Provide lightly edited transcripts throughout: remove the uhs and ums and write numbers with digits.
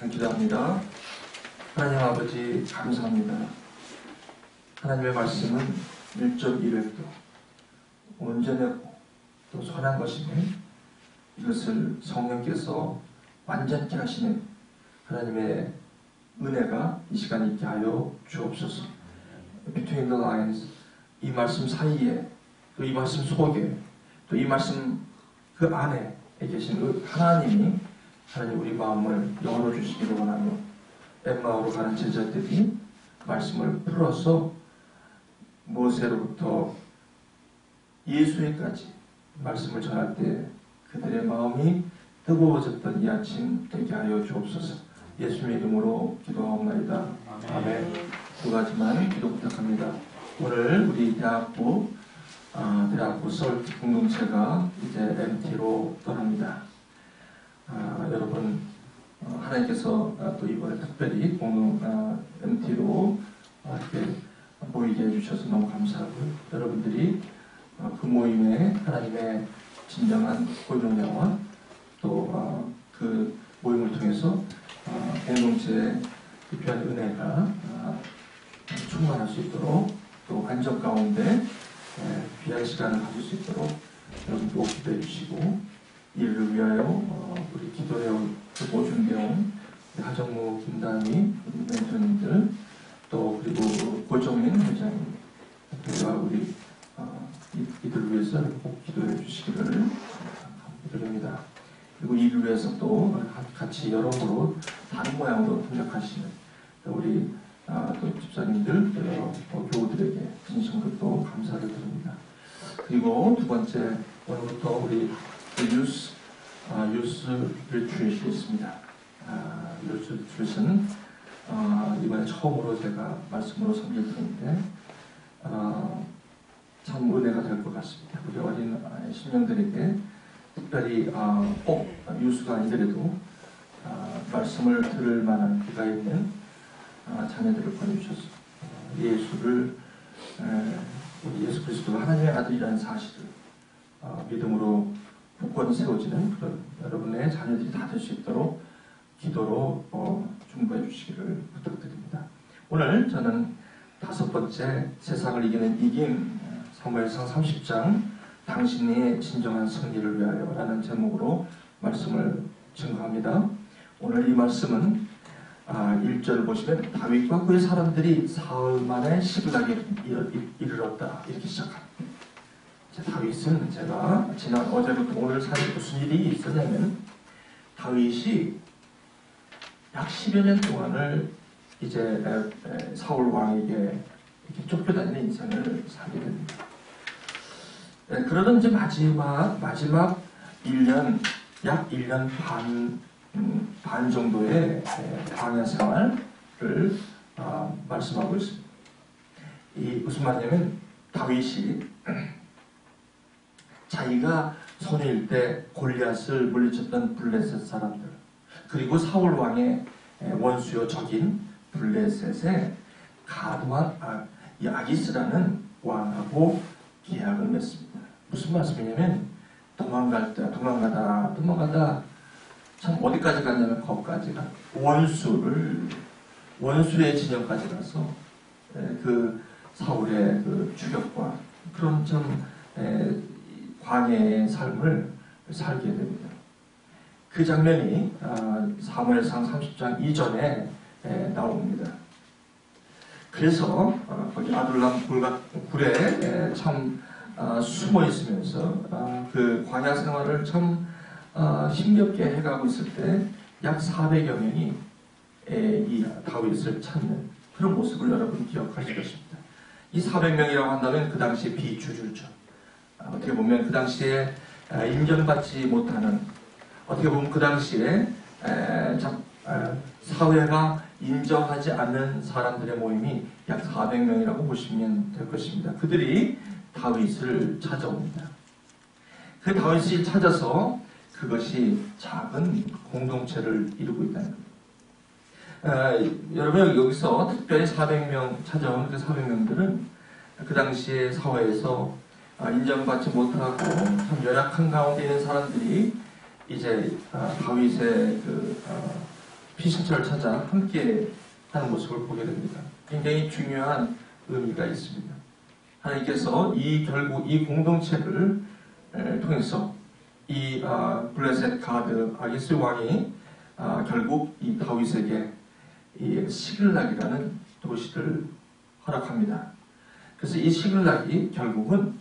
기도합니다. 하나님 아버지 감사합니다. 하나님의 말씀은 1.1획도 온전하고 또 선한 것이니 이것을 성령께서 완전케 하시는 하나님의 은혜가 이 시간에 있게 하여 주옵소서. Between the lines, 이 말씀 사이에 또 이 말씀 속에 또 이 말씀 그 안에 계신 하나님이 하나님 우리 마음을 열어주시기를 원하며 엠마오로 가는 제자들이 말씀을 풀어서 모세로부터 예수에까지 말씀을 전할 때 그들의 마음이 뜨거워졌던 이 아침 되게 하여 주옵소서. 예수님의 이름으로 기도하옵나이다. 아멘. 두 가지만 기도 부탁합니다. 오늘 우리 대학부 썰 공동체가 이제 MT로 떠납니다. 여러분 하나님께서 또 이번에 특별히 MT로 이렇게 모이게 해주셔서 너무 감사하고요. 여러분들이 그 모임에 하나님의 진정한 고용량과 또 그 모임을 통해서 공동체의 귀한 은혜가 충만할 수 있도록 또 안정 가운데 귀한 시간을 가질 수 있도록 여러분도 기도해 주시고 이를 위하여 우리 기도해온 준비해온 하정무, 김다미 멘토님들 또 그리고 고정민 회장님 그리고 우리 이들을 위해서 꼭 기도해 주시기를 드립니다. 그리고 이를 위해서 또 같이 여러모로 다른 모양으로 동작하시는 우리 또 집사님들, 교우들에게 진심으로 또 감사를 드립니다. 그리고 두 번째, 오늘부터 우리 유스 리트릿이 있습니다. 유스 리트릿은 이번에 처음으로 제가 말씀으로 섬길 텐데 참 은혜가 될 것 같습니다. 우리 어린 신령들에게 특별히 꼭 유스가 아니더라도 말씀을 들을 만한 귀가 있는 자녀들을 보내주셔서 예수를 우리 예수 그리스도가 하나님의 아들이라는 사실을 믿음으로 굳건히 세워지는 그런 여러분의 자녀들이 다 될 수 있도록 기도로 중보해 주시기를 부탁드립니다. 오늘 저는 다섯 번째 세상을 이기는 이김 사무엘상 30장 당신의 진정한 승리를 위하여 라는 제목으로 말씀을 증거합니다. 오늘 이 말씀은 1절을 보시면 다윗과 그의 사람들이 사흘 만에 시글락에 이르렀다 이렇게 시작합니다. 다윗은 제가 지난 어제부터 오늘 사실 무슨 일이 있었냐면 다윗이 약 10여 년 동안을 이제 사울 왕에게 이렇게 쫓겨다니는 인생을 살게 됩니다. 그러던 이제 마지막 1년 약 1년 반 정도의 광야 생활을 말씀하고 있습니다. 이 무슨 말이냐면 다윗이 자기가 소년일 때 골리앗을 물리쳤던 블레셋 사람들 그리고 사울 왕의 원수요 적인 블레셋의 야기스라는 왕하고 계약을 맺습니다. 무슨 말씀이냐면 도망가다 참 어디까지 갔냐면 거기까지 가 원수의 진영까지 가서 그 사울의 그 추격과 그런 참 광야의 삶을 살게 됩니다. 그 장면이 사무엘상 30장 이전에 나옵니다. 그래서 거기 아둘람 굴에 참 숨어 있으면서 그 광야 생활을 참 힘겹게 해가고 있을 때 약 400여 명이 이 다윗을 찾는 그런 모습을 여러분 기억하실 것입니다. 이 400명이라고 한다면 그 당시에 비주류죠. 어떻게 보면 그 당시에 인정받지 못하는 어떻게 보면 그 당시에 사회가 인정하지 않는 사람들의 모임이 약 400명이라고 보시면 될 것입니다. 그들이 다윗을 찾아옵니다. 그 다윗이 찾아서 그것이 작은 공동체를 이루고 있다는 겁니다. 여러분 여기서 특별히 400명 찾아온 그 400명들은 그 당시의 사회에서 인정받지 못하고 참 연약한 가운데 있는 사람들이 이제 다윗의 피신처를 찾아 함께 하는 모습을 보게 됩니다. 굉장히 중요한 의미가 있습니다. 하나님께서 결국 이 공동체를 통해서 이 블레셋 가드 아기스 왕이 결국 이 다윗에게 이 시글락이라는 도시를 허락합니다. 그래서 이 시글락이 결국은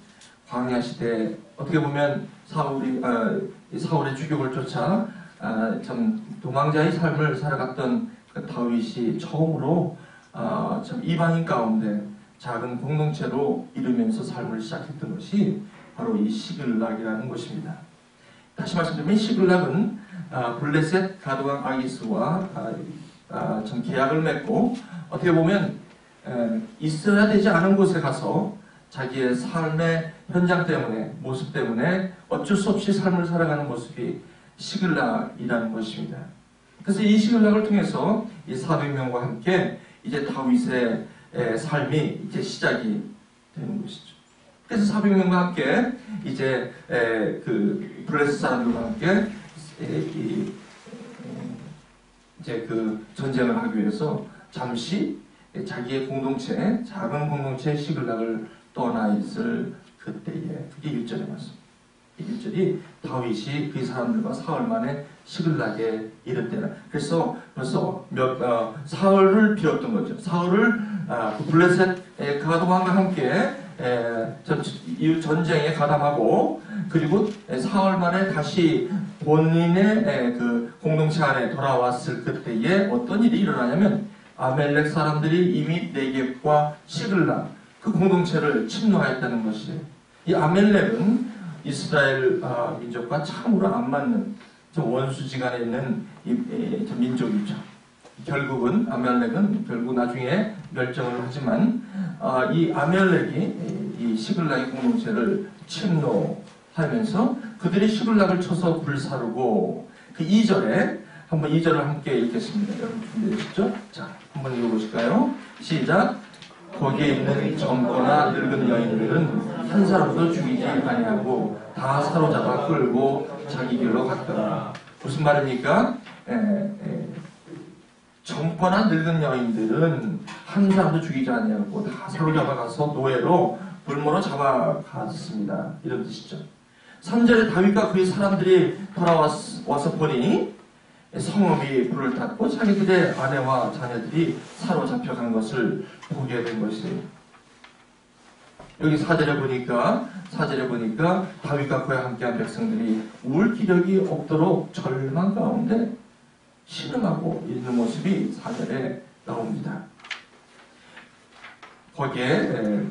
광야 시대 어떻게 보면 사울의 추격을 쫓아 참 도망자의 삶을 살아갔던 그 다윗이 처음으로 참 이방인 가운데 작은 공동체로 이루면서 삶을 시작했던 것이 바로 이 시글락이라는 것입니다. 다시 말씀드리면 시글락은 블레셋 가드왕 아기스와 참 계약을 맺고 어떻게 보면 있어야 되지 않은 곳에 가서 자기의 삶의 현장 때문에 모습 때문에 어쩔 수 없이 삶을 살아가는 모습이 시글락이라는 것입니다. 그래서 이 시글락을 통해서 이 400명과 함께 이제 다윗의 삶이 이제 시작이 되는 것이죠. 그래서 400명과 함께 이제 그 블레셋 사람들과 함께 이제 그 전쟁을 하기 위해서 잠시 자기의 공동체, 작은 공동체 시글락을 떠나 있을 그때에 그게 1절에 맞습니다. 1절이 다윗이 그 사람들과 사흘 만에 시글락에 이른 때라. 그래서 벌써 사흘을 빌었던 거죠. 사흘을 블레셋 가드왕과 함께 이 전쟁에 가담하고 그리고 사흘 만에 다시 본인의 그 공동체 안에 돌아왔을 그때에 어떤 일이 일어나냐면 아멜렉 사람들이 이미 네겝과 시글락 그 공동체를 침노하였다는 것이에요. 이 아멜렉은 이스라엘 민족과 참으로 안 맞는 원수지간에 있는 민족이죠. 결국은 아멜렉은 결국 나중에 멸종을 하지만 이 아멜렉이 이 시글락의 공동체를 침노하면서 그들이 시글락을 쳐서 불사르고 그 2절에 한번 2절을 함께 읽겠습니다. 여러분 준비되셨죠? 자, 한번 읽어보실까요? 시작. 거기에 있는 젊거나 늙은 여인들은 한 사람도 죽이지 아니하고 다 사로잡아 끌고 자기 길로 갔더라. 무슨 말입니까? 젊거나 늙은 여인들은 한 사람도 죽이지 아니하고 다 사로잡아 가서 노예로 불모로 잡아갔습니다. 이런 뜻이죠. 3절에 다윗과 그의 사람들이 돌아와서 보니 성읍이 불을 탔고 자기들의 아내와 자녀들이 사로잡혀간 것을 보게 된 것이에요. 여기 4절에 보니까 다윗과 그와 함께한 백성들이 울 기력이 없도록 절망 가운데 신음하고 있는 모습이 4절에 나옵니다. 거기에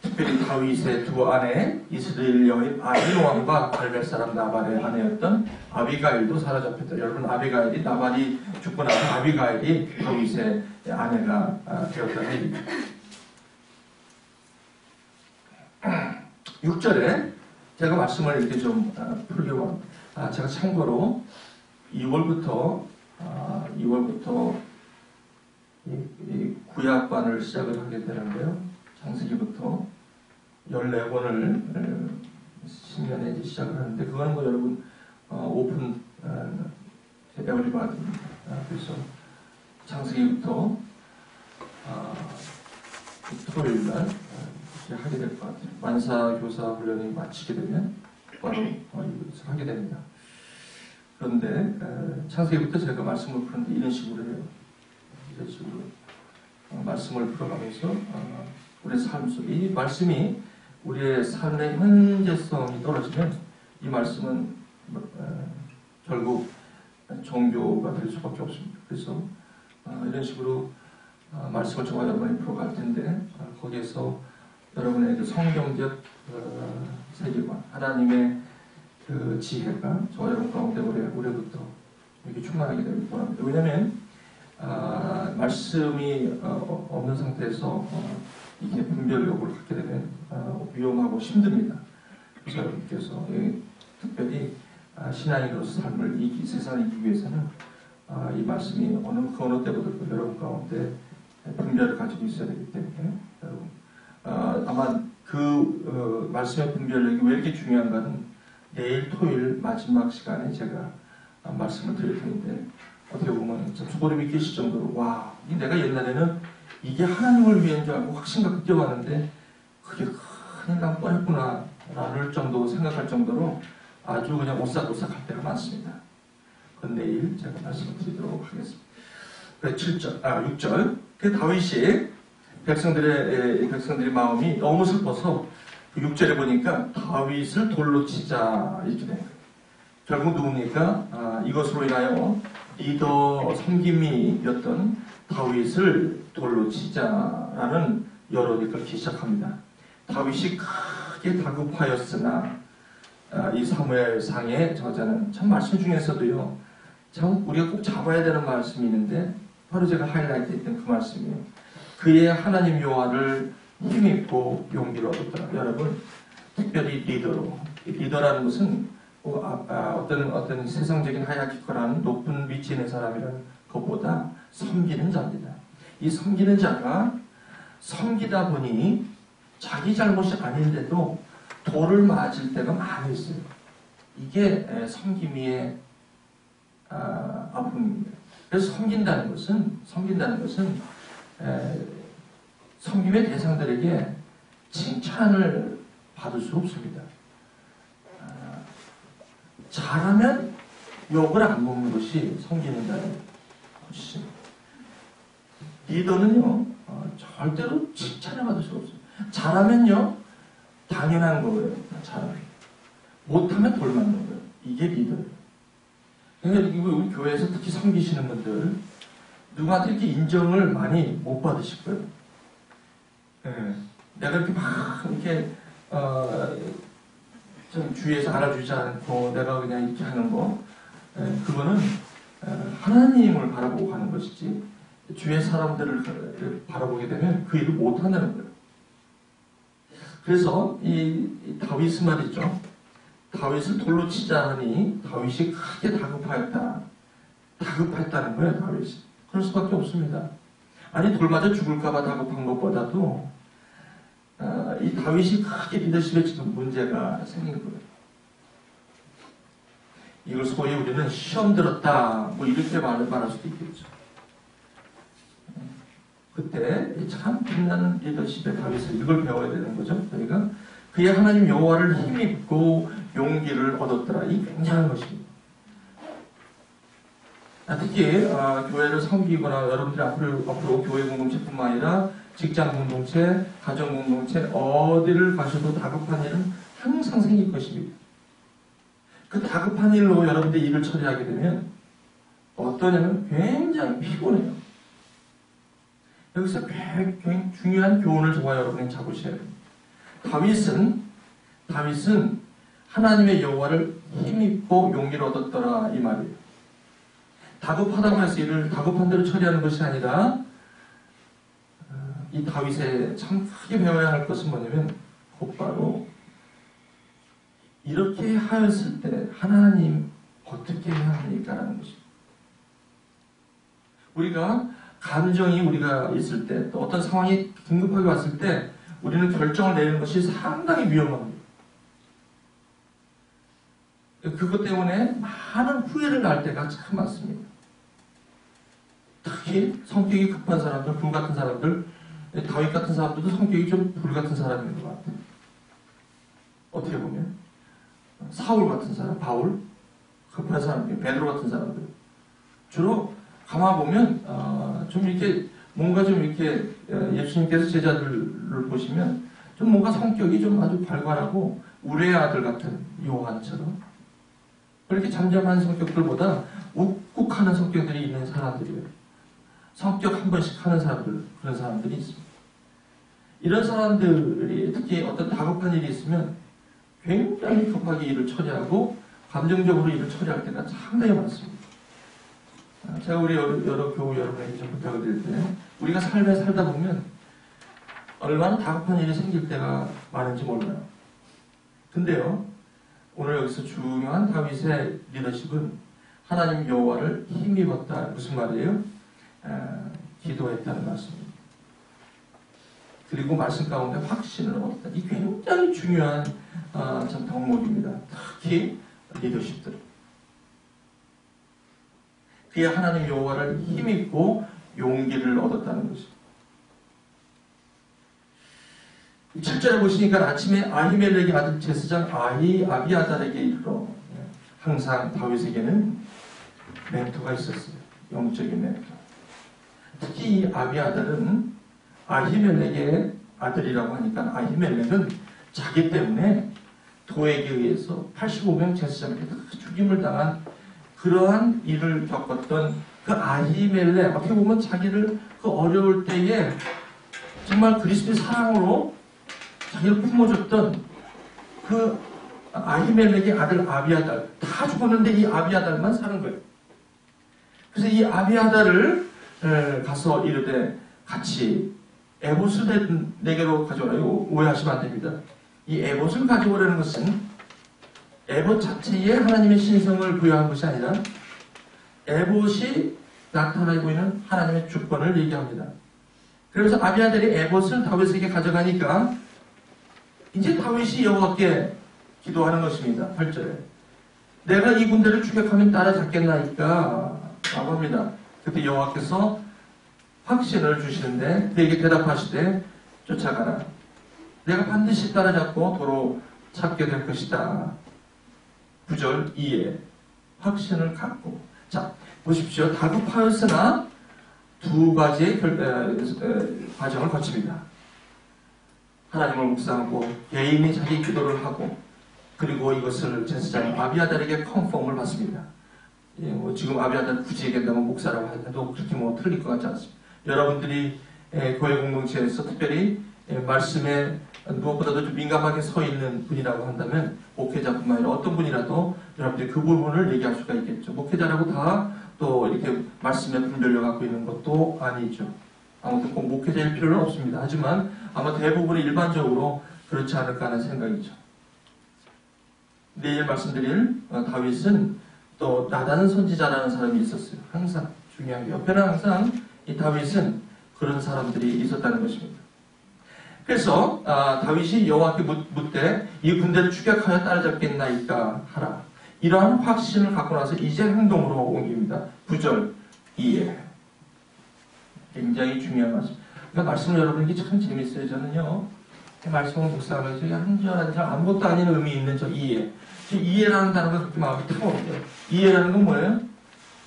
특별히 다윗의 두 아내 이스라엘 여인 아히노암과 갈멜 사람 나발의 아내였던 아비가일도 사로잡혔다. 여러분 아비가일이 나발이 죽고 나서 아비가일이 다윗의 아내가 되었다는 얘기입니다. 6절에 제가 말씀을 이렇게 좀 풀려고 제가 참고로 2월부터 이 구약반을 시작을 하게 되는데요. 창세기부터 14권을 신년에 시작을 하는데 그거는 뭐 여러분 오픈 에어리바드입니다. 그래서 창세기부터 토요일날 하게 될 것 같아요. 만사교사 훈련이 마치게 되면 바로 이것을 하게 됩니다. 그런데 창세기부터 제가 말씀을 푸는데 이런 식으로 해요. 이런 식으로 말씀을 풀어가면서 우리의 삶 속에 이 말씀이 우리의 삶의 현재성이 떨어지면 이 말씀은 결국 종교가 될 수밖에 없습니다. 그래서 이런 식으로 말씀을 저와 여러분이 풀어갈 텐데 거기에서 여러분의 그 성경적 세계관, 하나님의 그 지혜가 저와 여러분 가운데 올해부터 이렇게 충만하게 되길 바랍니다. 왜냐하면 말씀이 없는 상태에서 이게 분별력을 갖게 되면 위험하고 힘듭니다. 그래서 여러분께서 특별히 신앙인으로서 삶을 세상을 이기기 위해서는 이 말씀이 그 어느 때보다도 여러분 가운데 분별을 가지고 있어야 되기 때문에 여러분 아마 그 말씀의 분별력이 왜 이렇게 중요한가는 내일 토요일 마지막 시간에 제가 말씀을 드릴 텐데 어떻게 보면 참 소름이 끼칠 정도로 와, 내가 옛날에는 이게 하나님을 위한 줄 알고 확신 갖고 뛰어왔는데 그게 큰일 날 뻔했구나 라는 정도 생각할 정도로 아주 그냥 오싹오싹할 때가 많습니다. 그건 내일 제가 말씀을 드리도록 하겠습니다. 6절. 그 다윗이 백성들의 마음이 너무 슬퍼서 6절에 보니까 다윗을 돌로 치자 이렇게 된 거예요. 결국 누굽니까? 이것으로 인하여 리더 섬김이었던 다윗을 돌로 치자라는 여론이 끓기 시작합니다. 다윗이 크게 다급하였으나 이 사무엘상의 저자는 참 말씀 중에서도요, 참 우리가 꼭 잡아야 되는 말씀이 있는데 바로 제가 하이라이트 했던 그 말씀이에요. 그의 하나님 여호와를 힘입고 용기를 얻었더라. 여러분, 특별히 리더라는 것은 어떤 세상적인 하이라키컬한 높은 위치에 있는 사람이라는 것보다 섬기는 자입니다. 이 섬기는 자가 섬기다 보니 자기 잘못이 아닌데도 돌을 맞을 때가 많이 있어요. 이게 섬김의 아픔입니다. 그래서 섬긴다는 것은 섬김의 대상들에게 칭찬을 받을 수 없습니다. 잘하면 욕을 안 먹는 것이 섬기는 자의 것입니다. 리더는요, 절대로 칭찬을 받을 수 없어요. 잘하면요, 당연한 거예요. 잘하면. 못하면 돌 맞는 거예요. 이게 리더예요. 그러니까 우리 교회에서 특히 섬기시는 분들, 누구한테 이렇게 인정을 많이 못 받으실 거예요. 내가 이렇게 막, 이렇게, 좀 주위에서 알아주지 않고 내가 그냥 이렇게 하는 거, 그거는 하나님을 바라보고 가는 것이지, 주위의 사람들을 바라보게 되면 그 일을 못 한다는 거예요. 그래서 이 다윗은 말이죠. 다윗을 돌로 치자 하니 다윗이 크게 다급했다는 거예요. 다윗이. 그럴 수밖에 없습니다. 아니, 돌 맞아 죽을까봐 다급한 것보다도 이 다윗이 크게 리더십에 지금 문제가 생긴 거예요. 이걸 소위 우리는 시험 들었다 뭐 이렇게 말할 수도 있겠죠. 그때 참 빛나는 리더십의 다윗을 이걸 배워야 되는 거죠. 저희가 그의 하나님 여호와를 힘입고 용기를 얻었더라. 이 굉장한 것입니다. 특히 교회를 섬기거나 여러분들이 앞으로 교회 공동체뿐만 아니라 직장 공동체, 가정 공동체 어디를 가셔도 다급한 일은 항상 생길 것입니다. 그 다급한 일로 여러분들이 일을 처리하게 되면 어떠냐면 굉장히 피곤해요. 여기서 굉장히 중요한 교훈을 저와 여러분이 잡으셔야 됩니다. 다윗은 하나님의 여호와를 힘입고 용기를 얻었더라 이 말이에요. 다급하다고 해서 일을 다급한 대로 처리하는 것이 아니라 이 다윗의 참 크게 배워야 할 것은 뭐냐면 곧바로 이렇게 하였을 때 하나님 어떻게 해야 합니까라는 것입니다. 우리가 감정이 우리가 있을 때 또 어떤 상황이 긴급하게 왔을 때 우리는 결정을 내리는 것이 상당히 위험합니다. 그것 때문에 많은 후회를 날 때가 참 많습니다. 특히 성격이 급한 사람들, 불같은 사람들, 다윗 같은 사람들도 성격이 좀 불같은 사람인 것 같아요. 어떻게 보면 사울 같은 사람, 바울, 급한 사람들, 베드로 같은 사람들 주로 가만 보면 좀 이렇게 뭔가 좀 이렇게 예수님께서 제자들을 보시면 좀 뭔가 성격이 좀 아주 발랄하고 우레의 아들 같은 요한처럼 그렇게 잠잠한 성격들보다 욱욱하는 성격들이 있는 사람들이에요. 성격 한 번씩 하는 사람들, 그런 사람들이 있습니다. 이런 사람들이 특히 어떤 다급한 일이 있으면 굉장히 급하게 일을 처리하고 감정적으로 일을 처리할 때가 상당히 많습니다. 제가 우리 여러 교우 여러분에게 좀 부탁을 드릴 때 우리가 삶에 살다 보면 얼마나 다급한 일이 생길 때가 많은지 몰라요. 근데요, 오늘 여기서 중요한 다윗의 리더십은 하나님 여호와를 힘입었다. 무슨 말이에요? 기도했다는 말씀입니다. 그리고 말씀 가운데 확신을 얻었다. 이 굉장히 중요한 참 덕목입니다. 특히 리더십들. 그의 하나님 여호와를 힘입고 용기를 얻었다는 것입니다. 7절에 보시니까 아침에 아히멜렉의 아들 제사장 아비아달에게 이르러, 항상 다윗에게는 멘토가 있었어요. 영적인 멘토. 특히 이 아비아달은 아히멜렉의 아들이라고 하니까 아히멜렉은 자기 때문에 도에게 의해서 85명 제사장에게 죽임을 당한 그러한 일을 겪었던 그 아히멜렉, 어떻게 보면 자기를 그 어려울 때에 정말 그리스도의 사랑으로 자기를 품어줬던 그 아히멜렉의 아들 아비아달, 다 죽었는데 이 아비아달만 사는 거예요. 그래서 이 아비아달을 가서 이르되 같이 에봇을 내게로 가져오라. 이거 오해하시면 안 됩니다. 이 에봇을 가져오라는 것은 에봇 자체에 하나님의 신성을 부여한 것이 아니라 에봇이 나타나고 있는 하나님의 주권을 얘기합니다. 그래서 아비아달이 에봇을 다윗에게 가져가니까 이제 다윗이 여호와께 기도하는 것입니다. 8절에 내가 이 군대를 추격하면 따라잡겠나이까 라고 합니다. 그때 여호와께서 확신을 주시는데 그에게 대답하시되 쫓아가라. 내가 반드시 따라잡고 도로 찾게 될 것이다. 9절 2에 확신을 갖고. 자, 보십시오. 다급하였으나 두 가지의 과정을 거칩니다. 하나님을 묵상하고 개인이 자기 기도를 하고 그리고 이것을 제사장 아비아달에게 컨펌을 받습니다. 예, 지금 아비아달 굳이 얘기한다면 목사라고 해도 그렇게 틀릴 것 같지 않습니다. 여러분들이 교회 공동체에서 특별히 말씀에 무엇보다도 좀 민감하게 서 있는 분이라고 한다면 목회자뿐만 아니라 어떤 분이라도 여러분들이 그 부분을 얘기할 수가 있겠죠. 목회자라고 다 또 이렇게 말씀에 분별력 갖고 있는 것도 아니죠. 아무튼 꼭 목회자일 필요는 없습니다. 하지만 아마 대부분이 일반적으로 그렇지 않을까 하는 생각이죠. 내일 말씀드릴 다윗은 또 나단 선지자라는 사람이 있었어요. 항상 중요한 게 옆에는 항상 이 다윗은 그런 사람들이 있었다는 것입니다. 그래서 다윗이 여호와께 묻되 이 군대를 추격하여 따라잡겠나이까 하라. 이러한 확신을 갖고 나서 이제 행동으로 옮깁니다. 9절 2에 굉장히 중요한 말씀. 그러니까 말씀을 여러분에게 참 재밌어요. 저는요 말씀을 묵상하면서 한 절 한 절 아무것도 아닌 의미 있는 저 2에 저 2에라는 단어가 그렇게 마음이 타오르고요. 2에라는 건 뭐예요?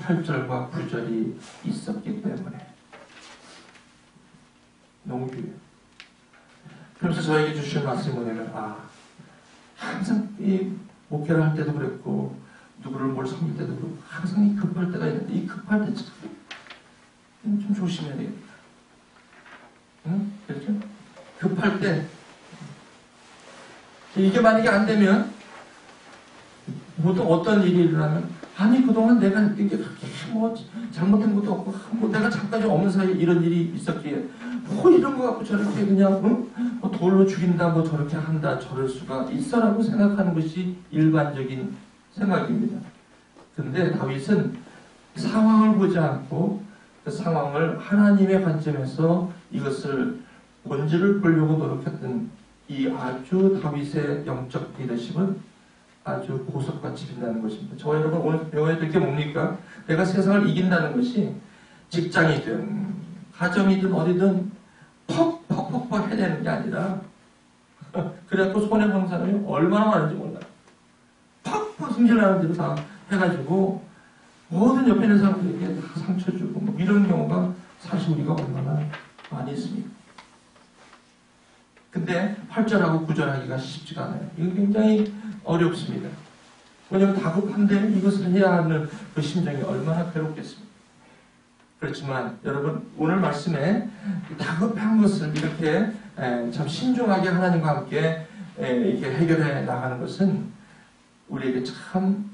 8절과 9절이 있었기 때문에 너무 귀해요. 그러면서 저에게 주신 말씀이 뭐냐면 항상 이 목회를 할 때도 그랬고 누구를 뭘 섬길 때도 그렇고 항상 이 급할 때가 있는데 이 급할 때 좀 조심해야 되겠다. 응? 그렇죠? 급할 때 이게 만약에 안 되면 모든 어떤 일이 일어나면 그동안 내가 이게 그렇게 잘못한 것도 없고 내가 잠깐 좀 없는 사이에 이런 일이 있었기에 이런 거 갖고 저렇게 그냥 돌로 죽인다 저렇게 한다 저럴 수가 있어라고 생각하는 것이 일반적인 생각입니다. 근데 다윗은 상황을 보지 않고 그 상황을 하나님의 관점에서 이것을 본질을 보려고 노력했던 이 아주 다윗의 영적 리더십은 아주 보석같이 빛나는 것입니다. 저와 여러분 오늘 배워야 될 게 뭡니까? 내가 세상을 이긴다는 것이 직장이든 가정이든 어디든 퍽퍽퍽 해내는 게 아니라 그래갖고 손해보는 사람이 얼마나 많은지 몰라요. 퍽퍽 승질나는 대로 다 해가지고 모든 옆에 있는 사람들에게 다 상처 주고 이런 경우가 사실 우리가 얼마나 많이 있습니까? 근데 8절하고 9절 하기가 쉽지가 않아요. 이거 굉장히 어렵습니다. 왜냐하면 다급한데 이것을 해야 하는 그 심정이 얼마나 괴롭겠습니까? 그렇지만 여러분 오늘 말씀에 다급한 것을 이렇게 참 신중하게 하나님과 함께 이렇게 해결해 나가는 것은 우리에게 참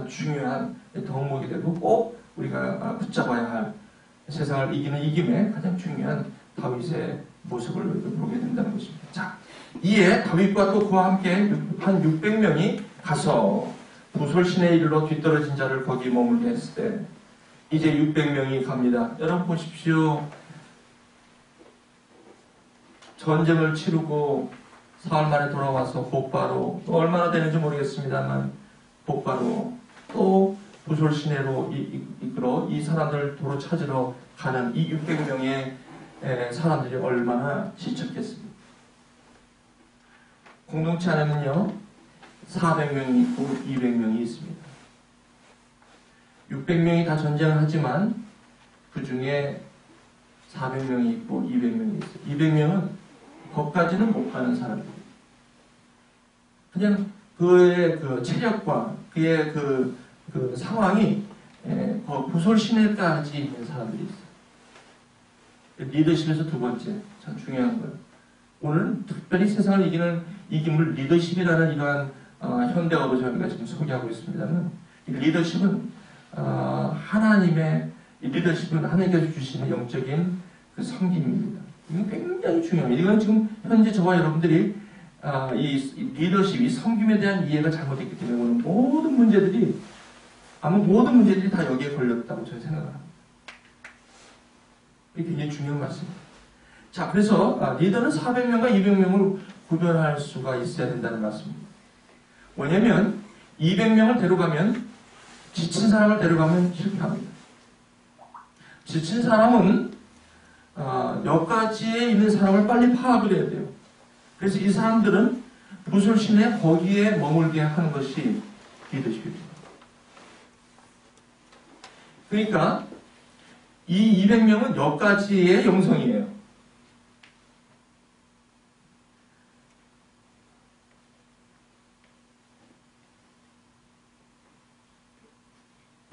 중요한 덕목이 되고 꼭 우리가 붙잡아야 할 세상을 이기는 이김의 가장 중요한 다윗의 모습을 보게 된다는 것입니다. 자, 이에 다윗과 또 그와 함께 한 600명이 가서 부솔시내에 이르러 뒤떨어진 자를 거기 머물게 했을 때 이제 600명이 갑니다. 여러분 보십시오. 전쟁을 치르고 사흘 만에 돌아와서 곧바로 또 얼마나 되는지 모르겠습니다만 곧바로 또 부솔 시내로 이끌어 이 사람들을 도로 찾으러 가는 이 600명의 사람들이 얼마나 지쳤겠습니까? 공동체 안에는요 400명이 있고 200명이 있습니다. 600명이 다 전쟁을 하지만 그 중에 400명이 있고 200명이 있어요. 200명은 거기까지는 못 가는 사람들이에요. 그냥 그의 그 체력과 그의 그 상황이 부솔 시내까지 있는 사람들이 있어요. 리더십에서 두 번째, 참 중요한 거예요. 오늘 특별히 세상을 이기는 이김을 리더십이라는 이러한 현대어로 저희가 지금 소개하고 있습니다만, 이 리더십은 하나님의 리더십은 하나님께서 주시는 영적인 그 섬김입니다. 이건 굉장히 중요합니다. 이건 지금 현재 저와 여러분들이 이 리더십, 이 섬김에 대한 이해가 잘못됐기 때문에 오늘 모든 문제들이 다 여기에 걸렸다고 저는 생각합니다. 이게 굉장히 중요한 말씀입니다. 자, 그래서 리더는 400명과 200명을 구별할 수가 있어야 된다는 말씀입니다. 왜냐면 200명을 데려가면 지친 사람을 데려가면 실패합니다. 지친 사람은 여기까지에 있는 사람을 빨리 파악을 해야 돼요. 그래서 이 사람들은 부솔 시내 거기에 머물게 하는 것이 리더십입니다. 그러니까 이 200명은 여기까지의 영성이에요.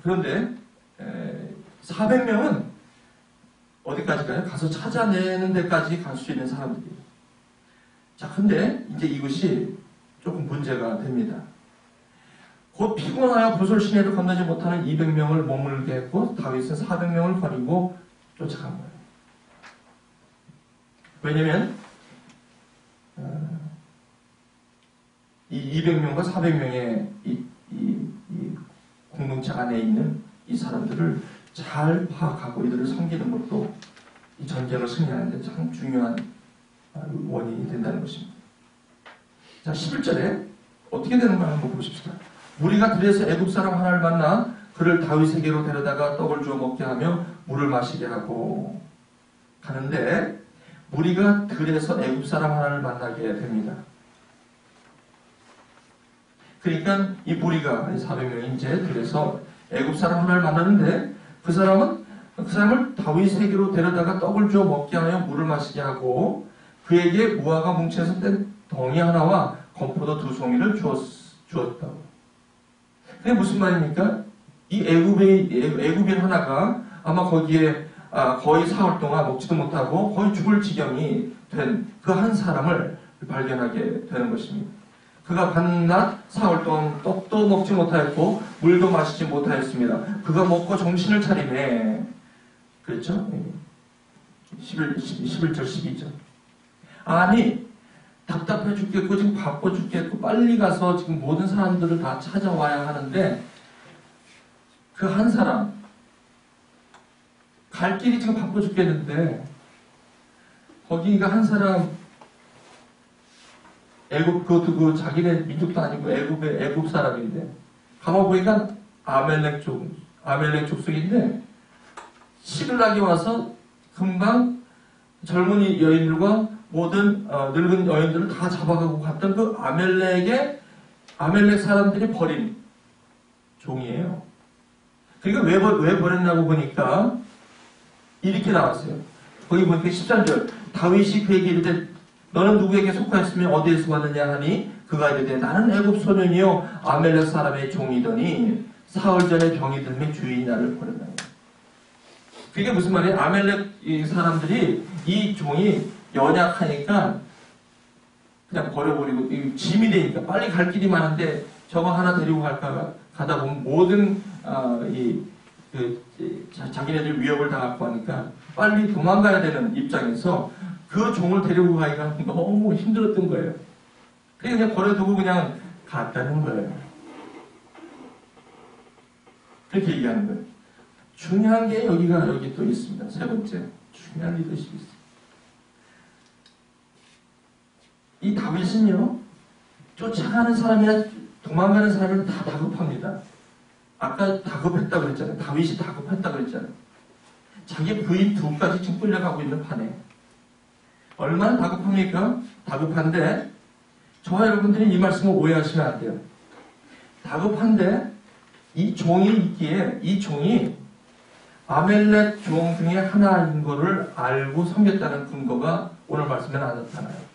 그런데 400명은 어디까지 가요? 가서 찾아내는 데까지 갈 수 있는 사람들이에요. 자, 근데 이제 이것이 조금 문제가 됩니다. 곧 피곤하여 부솔 시내를 건너지 못하는 200명을 머물게 했고 다윗은 400명을 버리고 쫓아간 거예요. 왜냐면 이 200명과 400명의 이 공동체 안에 있는 이 사람들을 잘 파악하고 이들을 섬기는 것도 이 전쟁을 승리하는 데 참 중요한 원인이 된다는 것입니다. 자, 11절에 어떻게 되는가 한번 보십시다. 무리가 들에서 애굽 사람 하나를 만나 그를 다윗에게로 데려다가 떡을 주어 먹게 하며 물을 마시게 하고 가는데 무리가 들에서 애굽 사람 하나를 만나게 됩니다. 그러니까 이 무리가 400명이 이제 들에서 애굽 사람 하나를 만나는데 그 사람을 다윗에게로 데려다가 떡을 주어 먹게 하여 물을 마시게 하고 그에게 무화과 뭉치에서 뗀 덩이 하나와 건포도 2송이를 주었다고. 그게 무슨 말입니까? 이 애굽인 하나가 아마 거기에 거의 사흘 동안 먹지도 못하고 거의 죽을 지경이 된 그 한 사람을 발견하게 되는 것입니다. 그가 밤낮 사흘 동안 떡도 먹지 못하였고 물도 마시지 못하였습니다. 그가 먹고 정신을 차리네. 그렇죠? 11절 12절. 아니 답답해 죽겠고 지금 바빠 죽겠고 빨리 가서 지금 모든 사람들을 다 찾아와야 하는데 그 한 사람 갈 길이 지금 바빠 죽겠는데 거기가 한 사람 애굽 그것도 자기네 민족도 아니고 애굽 사람인데 가만보니까 아멜렉 족속인데 시글락이 와서 금방 젊은 여인들과 모든 늙은 여인들을 다 잡아가고 갔던 그 아멜렉 사람들이 버린 종이에요. 그러니까 왜 버렸냐고 보니까 이렇게 나왔어요. 거기 보니까 13절 다윗이 그에게 이르되 너는 누구에게 속하였으며 어디에서 왔느냐 하니 그가 이르되 나는 애굽 소년이요 아멜렉 사람의 종이더니 사흘 전에 병이 들매 주인이 나를 버렸다. 그게 무슨 말이에요? 아멜렉 사람들이 이 종이 연약하니까 그냥 버려버리고 짐이 되니까 빨리 갈 길이 많은데 저거 하나 데리고 가다 보면 모든 자기네들 위협을 당하고 하니까 빨리 도망가야 되는 입장에서 그 종을 데리고 가기가 너무 힘들었던 거예요. 그냥 버려두고 그냥 갔다는 거예요. 그렇게 얘기하는 거예요. 중요한 게 여기 또 있습니다. 세 번째, 중요한 리더십이 있어요. 이 다윗은요, 쫓아가는 사람이나 도망가는 사람을 다 다급합니다. 아까 다급했다고 그랬잖아요. 다윗이 다급했다고 그랬잖아요. 자기 부인 둘까지 지금 끌려가고 있는 판에 얼마나 다급합니까? 다급한데 저와 여러분들이 이 말씀을 오해하시면 안 돼요. 다급한데 이 종이 있기에 이 종이 아멜렉 종 중에 하나인 것을 알고 섬겼다는 근거가 오늘 말씀에 나타나요.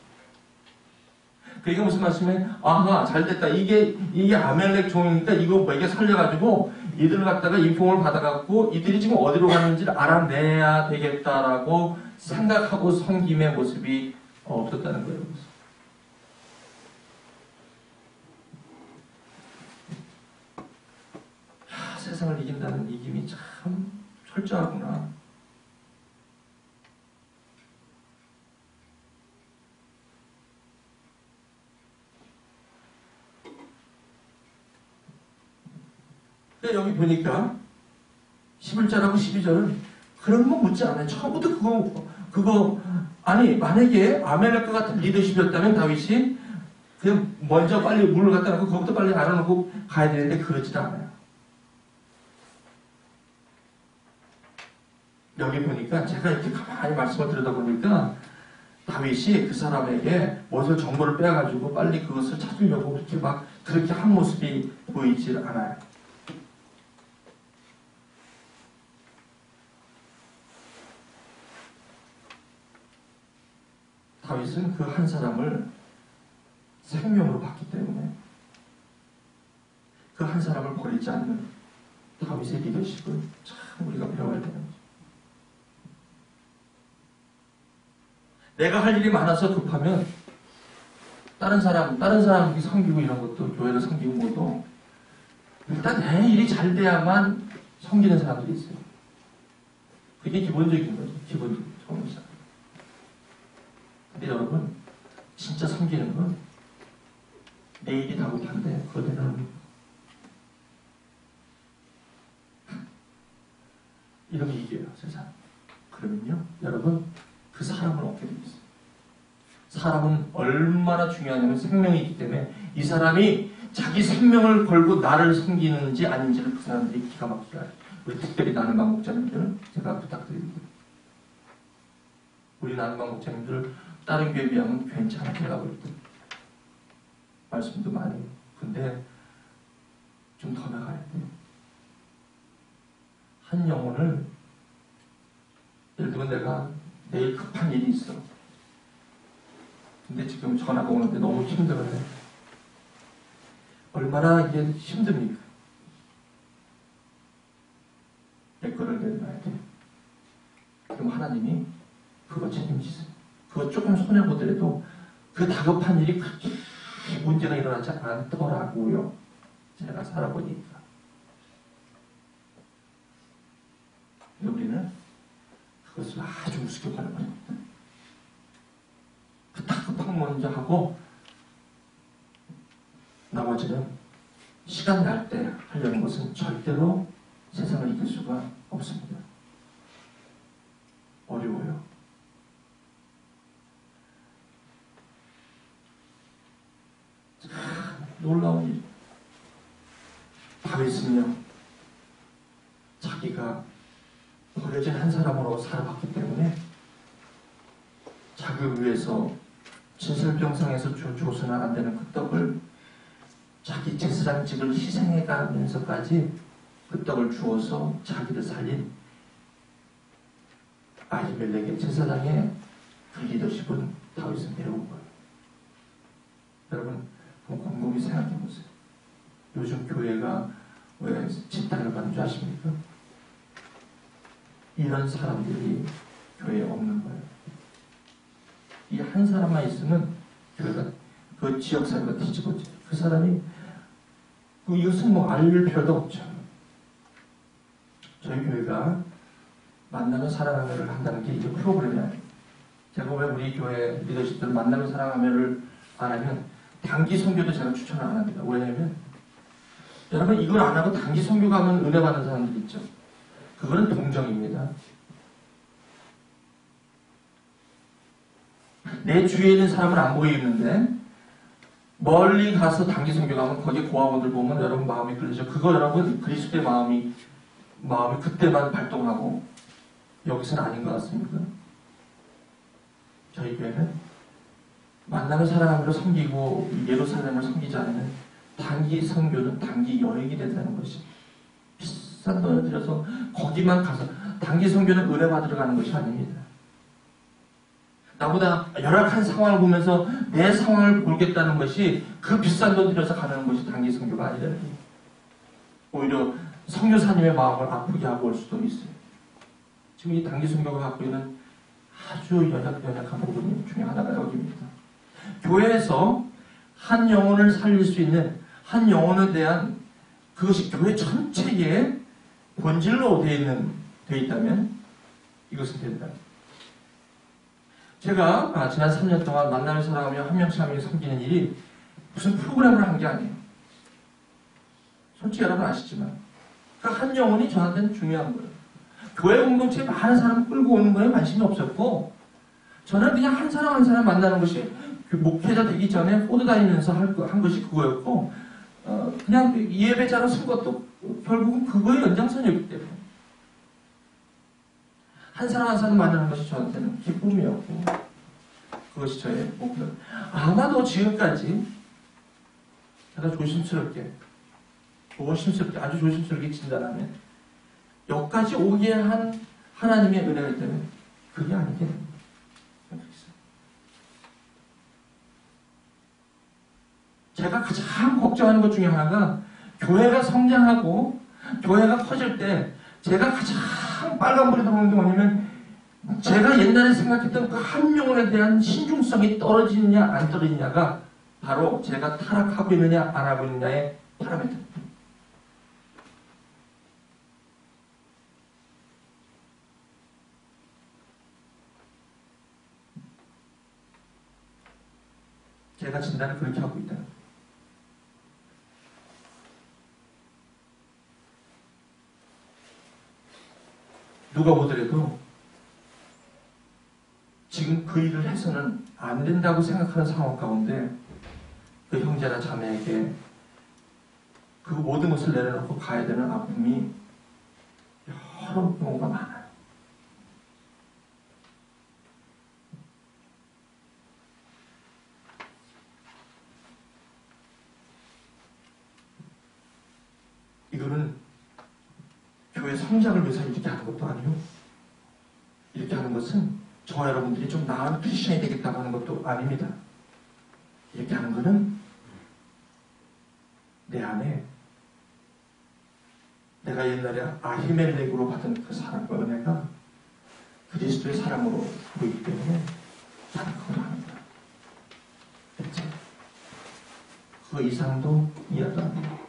그러니까 무슨 말씀이에요? 아하, 잘됐다. 이게 아멜렉 종이니까 이거 뭐 이게 살려가지고 이들 갖다가 인품을 받아갖고 이들이 지금 어디로 가는지를 알아내야 되겠다라고 생각하고 섬김의 모습이 없었다는 거예요. 세상을 이긴다는 이김이 참 철저하구나. 근데 여기 보니까 11절하고 12절은 그런 거 묻지 않아요. 처음부터 그거 아니 만약에 아멜렉과 같은 리더십이었다면 다윗이 그냥 먼저 빨리 물을 갖다 놓고 그것부터 빨리 알아놓고 가야 되는데 그러지도 않아요. 여기 보니까 제가 이렇게 가만히 말씀을 들여다보니까 다윗이 그 사람에게 무엇을 정보를 빼가지고 빨리 그것을 찾으려고 그렇게 한 모습이 보이질 않아요. 다윗은 그 한 사람을 생명으로 봤기 때문에 그 한 사람을 버리지 않는 다윗의 리더십을 참 우리가 배워야 되는 거죠. 내가 할 일이 많아서 급하면 다른 사람 섬기고 이런 것도 교회를 섬기고 뭐도 일단 내 일이 잘 돼야만 섬기는 사람들이 있어요. 그게 기본적인 거죠. 기본적인 처음이잖아요. 근데 여러분 진짜 섬기는 건 내 일이 다급한데 그거 되는 이러면 이겨요 세상. 그러면요 여러분 그 사람을 얻게 됩니다. 사람은 얼마나 중요하냐면 생명이기 때문에 이 사람이 자기 생명을 걸고 나를 섬기는지 아닌지를 그 사람들이 기가 막히게 알아요. 우리 특별히 나는방 목자님들 제가 부탁드립니다. 우리 나는방 목자님들 다른 교회에 비하면 괜찮게 가고 있다. 말씀도 많이 근데 좀 더 나가야 돼요. 한 영혼을 예를 들면 내가 내일 급한 일이 있어. 근데 지금 전화가 오는데 너무 힘들어요. 얼마나 이게 힘듭니까? 내 거를 내놔야 돼. 그럼 하나님이 그거 책임지세요. 그거 조금 손해보더라도 그 다급한 일이 그렇게 문제가 일어나지 않더라고요. 제가 살아보니까. 우리는 그것을 아주 우습게 바라봅니다. 그 다급한 먼저 하고 나머지는 시간 날 때 하려는 것은 절대로 세상을 이길 수가 없습니다. 어려워요. 참 놀라운 일. 다윗은요 자기가 버려진 한 사람으로 살아봤기 때문에 자기를 위해서 진설병상에서 줘서는 안 되는 그 떡을 자기 제사장직을 희생해가면서까지 그 떡을 주어서 자기를 살린 아히멜렉의 제사장의 그 리더십은 다윗은 배운 거예요. 여러분 한번 곰곰이 생각해보세요. 요즘 교회가 왜 집단을 받는 줄 아십니까? 이런 사람들이 교회에 없는 거예요. 이 한 사람만 있으면 교회가 그 지역사회가 뒤집어져요. 그 사람이 이것은 뭐 알릴 필요도 없죠. 저희 교회가 만나면 사랑하며를 한다는 게 이제 프로그램이 아니에요. 제가 왜 우리 교회 리더십들 만나면 사랑하며를 안 하면 단기 선교도 제가 추천을 안 합니다. 왜냐하면 여러분 이걸 안 하고 단기 선교 가면 은혜 받는 사람들 있죠. 그거는 동정입니다. 내 주위에 있는 사람은 안 보이는데 멀리 가서 단기 선교 가면 거기 고아원들 보면 여러분 마음이 끌리죠. 그거 여러분 그리스도의 마음이 그때만 발동하고 여기서는 아닌 것 같습니다. 저희 교회는 만나는 사람으로 섬기고 예루살렘을 섬기지 않으면 단기 선교는 단기 여행이 된다는 것이 비싼 돈을 들여서 거기만 가서 단기 선교는 은혜 받으러 가는 것이 아닙니다. 나보다 열악한 상황을 보면서 내 상황을 모르겠다는 것이 그 비싼 돈 들여서 가는 것이 단기 선교가 아니라 오히려 선교사님의 마음을 아프게 하고 올 수도 있어요. 지금 이 단기 선교가 갖고 있는 아주 연약한 부분 중에 하나가 여기입니다. 교회에서 한 영혼을 살릴 수 있는 한 영혼에 대한 그것이 교회 전체의 본질로 되어 있다면 이것은 된다. 제가 지난 3년 동안 만나는 사람하며 한 명씩 한 명씩 섬기는 일이 무슨 프로그램을 한 게 아니에요. 솔직히 여러분 아시지만 그 한 영혼이 저한테는 중요한 거예요. 교회 공동체에 많은 사람을 끌고 오는 거에 관심이 없었고 저는 그냥 한 사람 한 사람 만나는 것이 그 목회자 되기 전에 호드 다니면서 한 것이 그거였고 그냥 예배자로 쓴 것도 결국은 그거의 연장선이었기 때문에 한 사람 한 사람 만나는 것이 저한테는 기쁨이었고 그것이 저의 목표. 아마도 지금까지 제가 아주 조심스럽게 진단하면 여기까지 오게 한 하나님의 은혜가 있다면 그게 아니게 됩니다. 제가 가장 걱정하는 것 중에 하나가 교회가 성장하고 교회가 커질 때 제가 가장 빨간불이 들어오는 게 뭐냐면 제가 옛날에 생각했던 그 한 영혼에 대한 신중성이 떨어지느냐 안 떨어지느냐가 바로 제가 타락하고 있느냐 안 하고 있느냐의 파라미터입니다. 제가 진단을 그렇게 하고 있다. 누가 보더라도 지금 그 일을 해서는 안 된다고 생각하는 상황 가운데 그 형제나 자매에게 그 모든 것을 내려놓고 가야 되는 아픔이 여러 경우가 많아요. 이거는 교회 성장을 위해서 이렇게 하는 것도 아니고 이렇게 하는 것은 저와 여러분들이 좀 나은 크리스천이 되겠다고 하는 것도 아닙니다. 이렇게 하는 것은 내 안에 내가 옛날에 아히멜렉으로 받은 그 사랑과 은혜가 그리스도의 사랑으로 보이기 때문에 나는 그걸 합니다. 그렇죠? 그 이상도 이해도 안 돼요.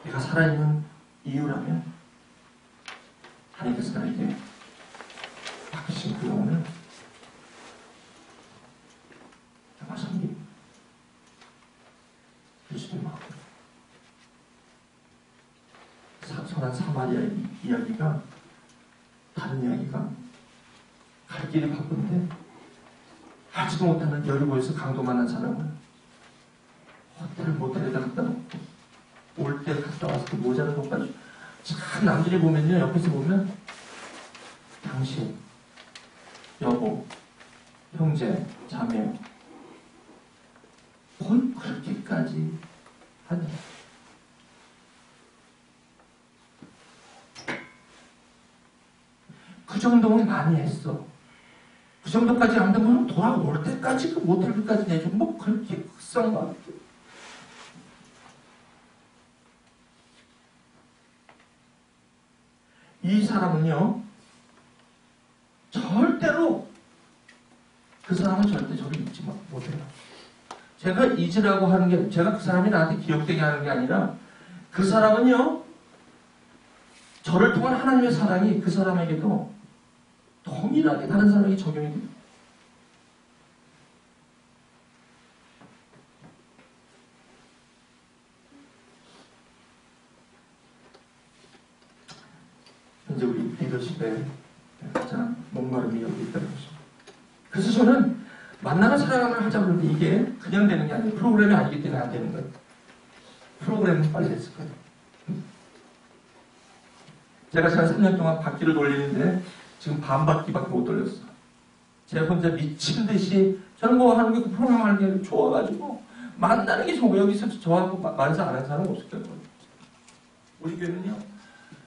내가 살아있는 이유라면 하나님께서 나에게 바꾸신 그 영혼을 정말 섬깁니다. 그리스도의 마음. 선한 사마리아 이야기가 다른 이야기가 갈 길이 바쁜데 알지도 못하는 여리고에서 강도 만난 사람을 모텔에다 갖다 놓고 올 때 갔다 와서 그 모자를 못 가지고 참 남들이 보면요 옆에서 보면 당신, 여보, 형제, 자매 뭘 그렇게까지 하냐. 그 정도는 많이 했어. 그 정도까지 안 되면 돌아올 때까지 그 모텔비까지 내주고 뭐 그렇게 극성한 것 같아. 이 사람은요 절대로 그 사람은 절대 저를 잊지 못해요. 제가 잊으라고 하는 게 제가 그 사람이 나한테 기억되게 하는 게 아니라 그 사람은요 저를 통한 하나님의 사랑이 그 사람에게도 동일하게 다른 사람에게 적용이 돼요. 현재 우리 리더십에 가장 목마름이 여기 있다는 것입니다. 그래서 저는 만나는 사람을 하자 그러는데 이게 그냥 되는 게 아니에요. 프로그램이 아니기 때문에 안 되는 거예요. 프로그램은 빨리 했을 거예요. 제가 한 3년 동안 바퀴를 돌리는데 지금 반 바퀴밖에 못 돌렸어. 제가 혼자 미친 듯이 저는 뭐 하는 게 프로그램 하는 게 좋아가지고 만나는 게 좋고 여기서 저하고 만사 안 하는 사람 없을 거예요. 우리 교회는요.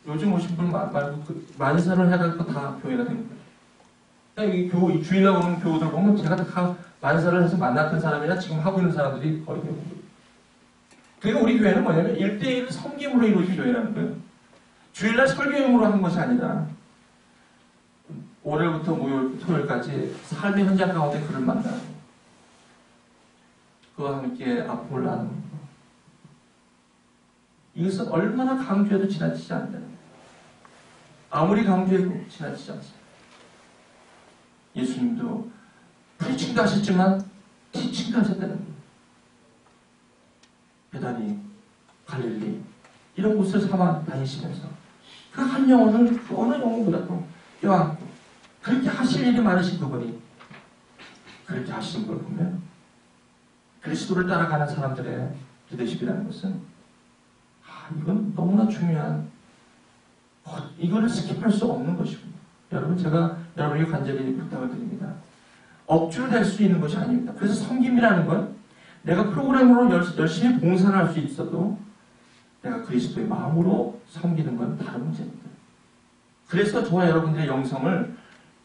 요즘 오신 분 말고 만사를 해가지고 다 교회가 된 거예요. 이 주일날 오는 교우들 보면 제가 다 만사를 해서 만났던 사람이나 지금 하고 있는 사람들이 거의 대부분. 그리고 우리 교회는 뭐냐면 1대1 섬김으로 이루어진 교회라는 거예요. 주일날 설교용으로 하는 것이 아니라 월요일부터 토요일까지 삶의 현장 가운데 그를 만나고 그와 함께 아픔을 나누는 것. 이것은 얼마나 강조해도 지나치지 않는다는 거예요. 아무리 강조해도 지나치지 않습니다. 예수님도 프리칭도 하셨지만 티칭도 하셨다는 거예요. 베다니, 갈릴리 이런 곳을 삼아 다니시면서 그 한 영혼을 그 어느 영혼보다도 껴안고 그렇게 하실 일이 많으신 그분이 그렇게 하시는 걸 보면 그리스도를 따라가는 사람들의 리더십이라는 것은 이건 너무나 중요한 이거를 스킵할 수 없는 것이군요. 여러분 제가 여러분에게 간절히 부탁을 드립니다. 억지로 될 수 있는 것이 아닙니다. 그래서 섬김이라는 건 내가 프로그램으로 열심히 봉사를 할 수 있어도 내가 그리스도의 마음으로 섬기는 건 다른 문제입니다. 그래서 저와 여러분들의 영성을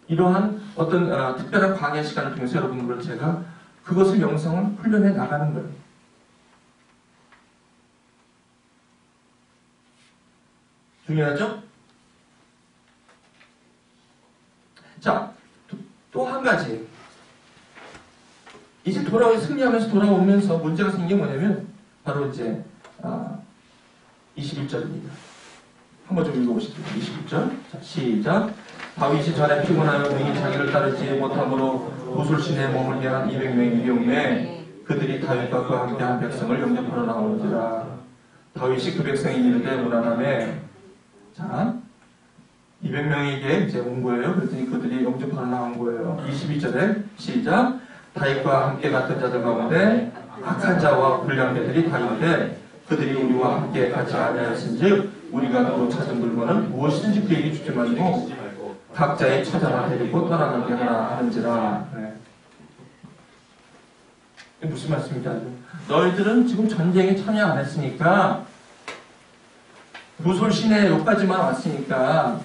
이러한 어떤 특별한 광야 시간을 통해서 여러분들을 제가 그것을 영성을 훈련해 나가는 거예요. 중요하죠? 자, 또 한 가지. 이제 승리하면서 돌아오면서 문제가 생긴 게 뭐냐면 바로 이제 21절입니다. 한번 좀 읽어보실게요. 21절. 자, 시작. 다윗이 전에 피곤하여 능히 자기를 따르지 못함으로 도술신에 머물게 한 200명의 경우에 그들이 다윗과 그와 함께한 백성을 영접하러 나오는지라. 다윗이 그 백성이 이르되 무난함에 자 200명에게 이제 온 거예요. 그랬더니 그들이 영접하러 나온 거예요. 22절에 시작. 다윗과 함께 갔던 자들 가운데 악한 자와 불량배들이 다윗에 그들이 우리와 함께 같이 아니하였은즉 우리가 그로 찾은 물건은 무엇이든지 그에게 주지 말고 각자의 처자나 데리고 떠나가게 하라 하는지라. 네. 이게 무슨 말씀이냐? 너희들은 지금 전쟁에 참여 안 했으니까 무솔신에 여기까지만 왔으니까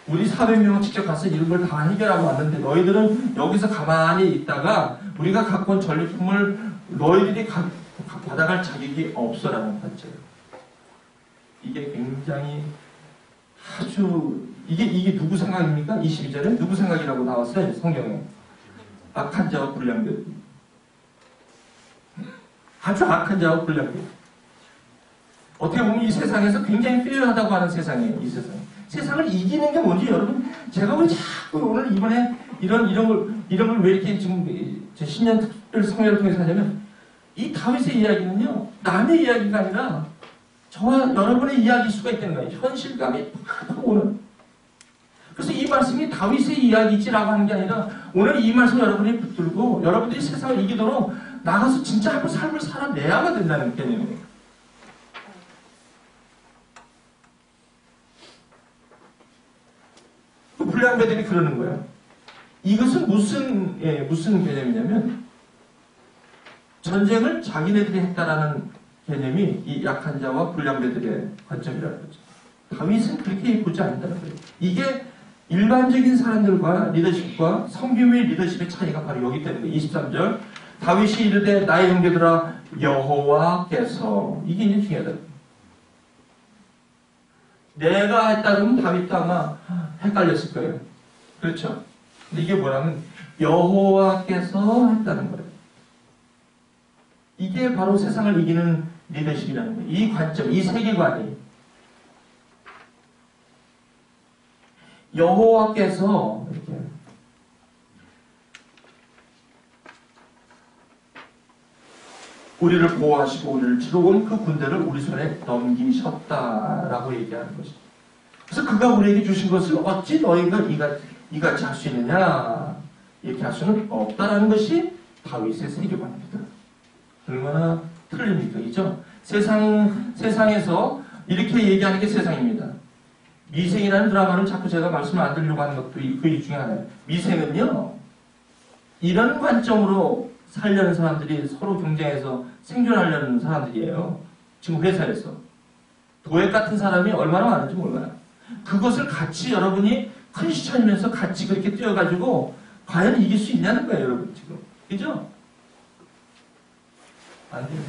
우리 400명은 직접 가서 이런 걸 다 해결하고 왔는데 너희들은 여기서 가만히 있다가 우리가 갖고 온 전리품을 너희들이 받아갈 자격이 없어라는 관점. 이게 굉장히 아주 이게 누구 생각입니까? 22절에 누구 생각이라고 나왔어요? 성경에. 악한 자와 불량들. 아주 악한 자와 불량들. 어떻게 보면 이 세상에서 굉장히 필요하다고 하는 세상이에요. 이 세상. 세상을 이기는 게 뭔지 여러분 제가 왜 자꾸 오늘 이번에 이런 걸 왜 이렇게 지금 제 신년 특별 성회를 통해서 하냐면 이 다윗의 이야기는요 남의 이야기가 아니라 저와 여러분의 이야기일 수가 있다는 거예요. 현실감이 팍 오는. 그래서 이 말씀이 다윗의 이야기지라고 하는 게 아니라 오늘 이 말씀 여러분이 붙들고 여러분들이 세상을 이기도록 나가서 진짜 한번 삶을 살아내야만 된다는 개념이에요. 그 불량배들이 그러는 거예요. 이것은 무슨 개념이냐면 전쟁을 자기네들이 했다라는 개념이 이 약한 자와 불량배들의 관점이라는 거죠. 다윗은 그렇게 보지 않는다는 거예요. 이게 일반적인 사람들과 리더십과 성김의 리더십의 차이가 바로 여기 때문에 23절 다윗이 이르되 나의 형제들아 여호와께서 이게 이제 중요하다. 내가 했다 그러면 다윗도 아마 헷갈렸을 거예요. 그렇죠? 근데 이게 뭐냐면 여호와께서 했다는 거예요. 이게 바로 세상을 이기는 리더십이라는 거예요. 이 관점, 이 세계관이 여호와께서 이렇게 우리를 보호하시고 우리를 들어온 그 군대를 우리 손에 넘기셨다라고 얘기하는 것이죠. 그래서 그가 우리에게 주신 것을 어찌 너희가 이같이 할 수 있느냐? 이렇게 할 수는 없다라는 것이 다윗의 세계관입니다. 얼마나 틀립니까? 그죠? 세상에서 이렇게 얘기하는 게 세상입니다. 미생이라는 드라마는 자꾸 제가 말씀을 안 드리려고 하는 것도 그 중에 하나예요. 미생은요, 이런 관점으로 살려는 사람들이 서로 경쟁해서 생존하려는 사람들이에요. 지금 회사에서. 도액 같은 사람이 얼마나 많은지 몰라요. 그것을 같이 여러분이 크리스천이면서 같이 그렇게 뛰어가지고 과연 이길 수 있냐는 거예요, 여러분, 지금. 그죠? 안 돼요.